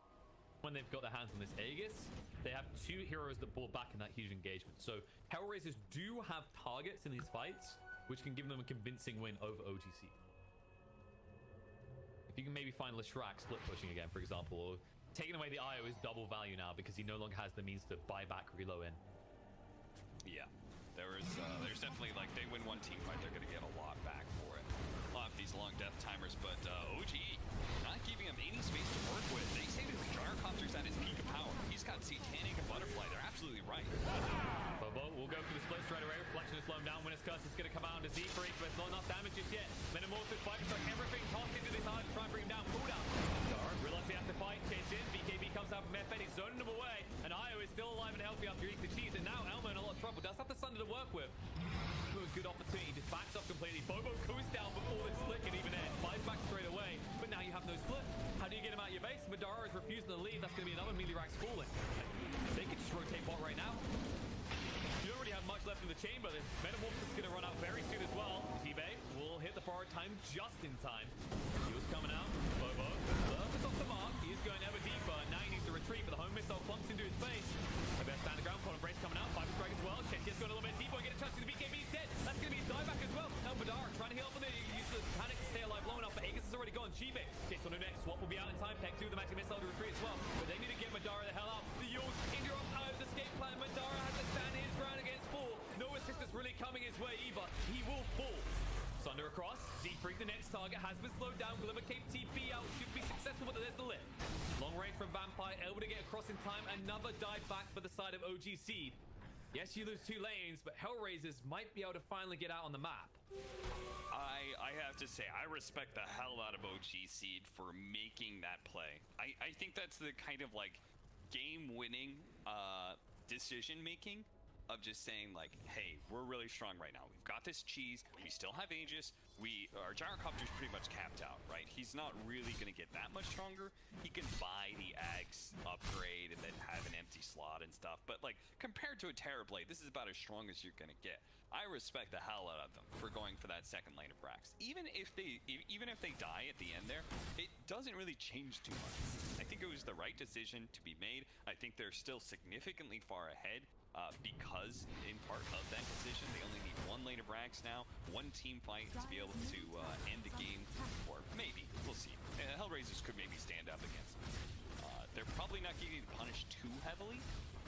Speaker 2: when they've got their hands on this Aegis, they have 2 heroes that ball back in that huge engagement. So HELLRAISERS do have targets in these fights, which can give them a convincing win over OGC. If you can maybe find Leshrac split pushing again, for example, or taking away the IO is double value now because he no longer has the means to buy back reload in.
Speaker 1: Yeah, there's definitely, like, they win one team fight, they're going to get a lot back for it. A lot of these long death timers, but OG not giving him any space to work with. They say that the gyrocopter's at his peak of power. He's got Satanic and Butterfly. They're absolutely right.
Speaker 2: Bobo will go for the split straight away. Reflection is slowed down. Winner's Curse is going to come out onto Z-Freak, but it's not enough damage just yet. Metamorphosis fight strike, everything tossed into this hard to try and bring him down. Pull down. Dara realizes he has to fight. Chase in. BKB comes out from Method. He's zoning him away. And Io is still alive and healthy after he eats the cheese. And now Elmo in a lot of trouble. Does have the Thunder to work with. A good opportunity. Just backs up completely. Bobo goes down before the split can even end. Buys back straight away. But now you have no split. How do you get him out of your base? Madara is refusing to leave. That's going to be another melee Rax falling. They could just rotate bot right now. You don't really have much left in the chamber. This Metamorphosis is going to run out very soon as well. T-Bay will hit the borrowed time just in time. He was coming out. Bobo is off the mark. He is going ever deeper. Now he needs to retreat, but the home missile plumps into his face. The best stand the ground. Colin Brace coming out. Viper Strike as well. Chessie has gone a little bit deeper. Get a chance to the BKB. He's dead. That's going to be his dieback as well. Now Madara trying to heal up on the use the panic to stay alive long enough, but Aegis is already gone. Chibe gets on the next. Swap will be out in time. Peck 2 the magic missile to retreat as well. But they need to get Madara the hell out. The Yules interrupt Io's escape plan. Madara has to stand his ground against 4. No assistance really coming his way either. He will fall. Thunder across. Z-Freak, the next target, has been slowed down. Glimmer Cape TP out. Should be successful, but there's the lift. Long range from Vampire, able to get across in time. Another dive back for the side of OG Seed. Yes, you lose 2 lanes, but HELLRAISERS might be able to finally get out on the map.
Speaker 1: I have to say, I respect the hell out of OG Seed for making that play. I think that's the kind of, like, game-winning decision-making of just saying, like, hey, we're really strong right now. We've got this cheese. We still have Aegis. Our gyrocopter's pretty much capped out, right? He's not really going to get that much stronger. He can buy the Ags upgrade and then have an empty slot and stuff. But, like, compared to a Terrorblade, this is about as strong as you're going to get. I respect the hell out of them for going for that second lane of Brax. Even if they die at the end there, it doesn't really change too much. I think it was the right decision to be made. I think they're still significantly far ahead. Because, in part of that decision, they only need 1 lane of Brax now, 1 team fight to be able to end the game, or maybe, we'll see. HELLRAISERS could maybe stand up against them. they're probably not getting punished too heavily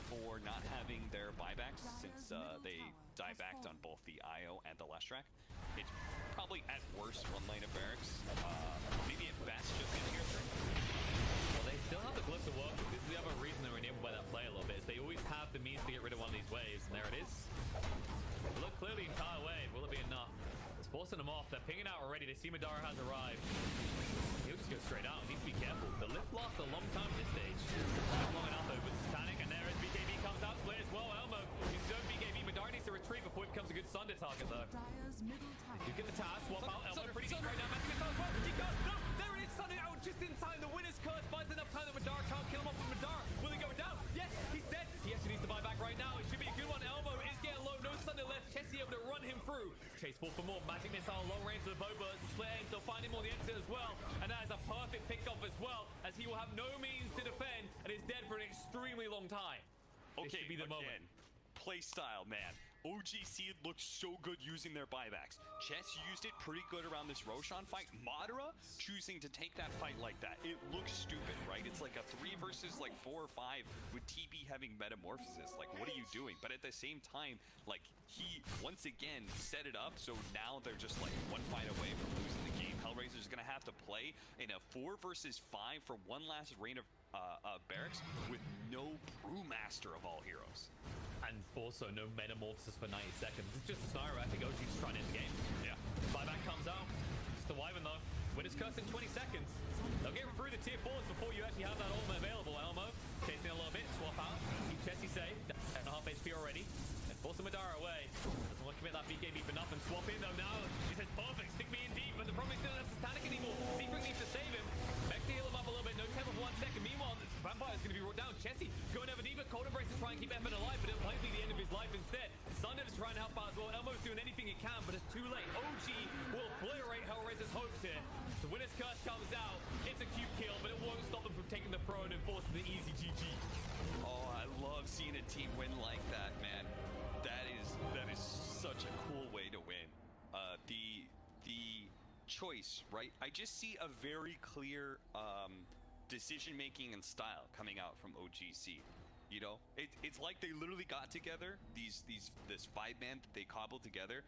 Speaker 1: for not having their buybacks, since they diebacked on both the IO and the last track. It's probably at worst one lane of barracks, maybe at best just in tier 3.
Speaker 2: Well, they still have the glyph to work with. This is the other reason they're enabled by that play a little bit, is they always have the means to get rid of one of these waves, and there it is. Look, clearly entire wave. Will it be enough? It's forcing them off. They're pinging out already. They see Madara has arrived. He'll just go straight out. Needs to be careful. The lift lasts a long time at this stage. Not long enough over Titanic, and there is BKB comes out to play as well. Elmo uses his own BKB. Madara needs to retreat before it becomes a good Sunder target, though.
Speaker 3: Dire's middle tower.
Speaker 2: You get the task, swap out. Elmo pretty deep right now. Matching his well. He goes. No, there it is. Sunder out just in time. The winner's curse buys enough time that Madara can't kill him off with Madara. Will he go down? Yes, he's dead. He actually needs to buy back right now. It should be a good one. Elmo is getting low. No Sunder left. Chessie able to run him through. Chase ball for more. Magic missile long range to the Boba. Split ends. They'll find him on the exit as well. And that is a perfect pickoff as well, as he will have no means to defend and is dead for an extremely long time. This
Speaker 1: Okay,
Speaker 2: should be the moment.
Speaker 1: Play style, man. OGC looked so good using their buybacks. Chess used it pretty good around this Roshan fight. Madara choosing to take that fight like that. It looks stupid, right? It's like a 3 versus like 4 or 5 with TB having metamorphosis. Like, what are you doing? But at the same time, like, he once again set it up so now they're just like one fight away from losing the game. HELLRAISERS are gonna have to play in a 4 versus 5 for one last reign of barracks with no brewmaster of all heroes.
Speaker 2: And also no metamorphosis for 90 seconds. It's just a scenario I think OG's trying to end the game.
Speaker 1: Yeah.
Speaker 2: Buyback comes out. Just the Wyvern though. Winner's curse in 20 seconds. They'll get through the tier 4s before you actually have that ultimate available. Elmo chasing a little bit, swap out. Keep Chessie safe. 10.5 HP already. And forcing Madara away. Doesn't want to commit that BKB for nothing. Swap in though now. She says perfect. Stick me in deep. But the problem is he doesn't have Titanic anymore. Secret needs to save him. Back to heal him up a little bit. No tempo for 1 second. Meanwhile, Vampire's going to be brought down. Chessie going over deeper. Cold Embrace to try and keep Evan alive, but it'll likely be the end of his life instead. Sunder is trying to help out as well. Elmo's doing anything he can, but it's too late. OG will obliterate HELLRAISERS' hopes here. The winner's curse comes out. It's a cute kill, but it won't stop them from taking the throne and forcing the easy GG.
Speaker 1: Oh, I love seeing a team win like that, man. That is such a cool way to win. The choice, right? I just see a very clear decision making and style coming out from OGC. You know, it's like they literally got together this 5-man that they cobbled together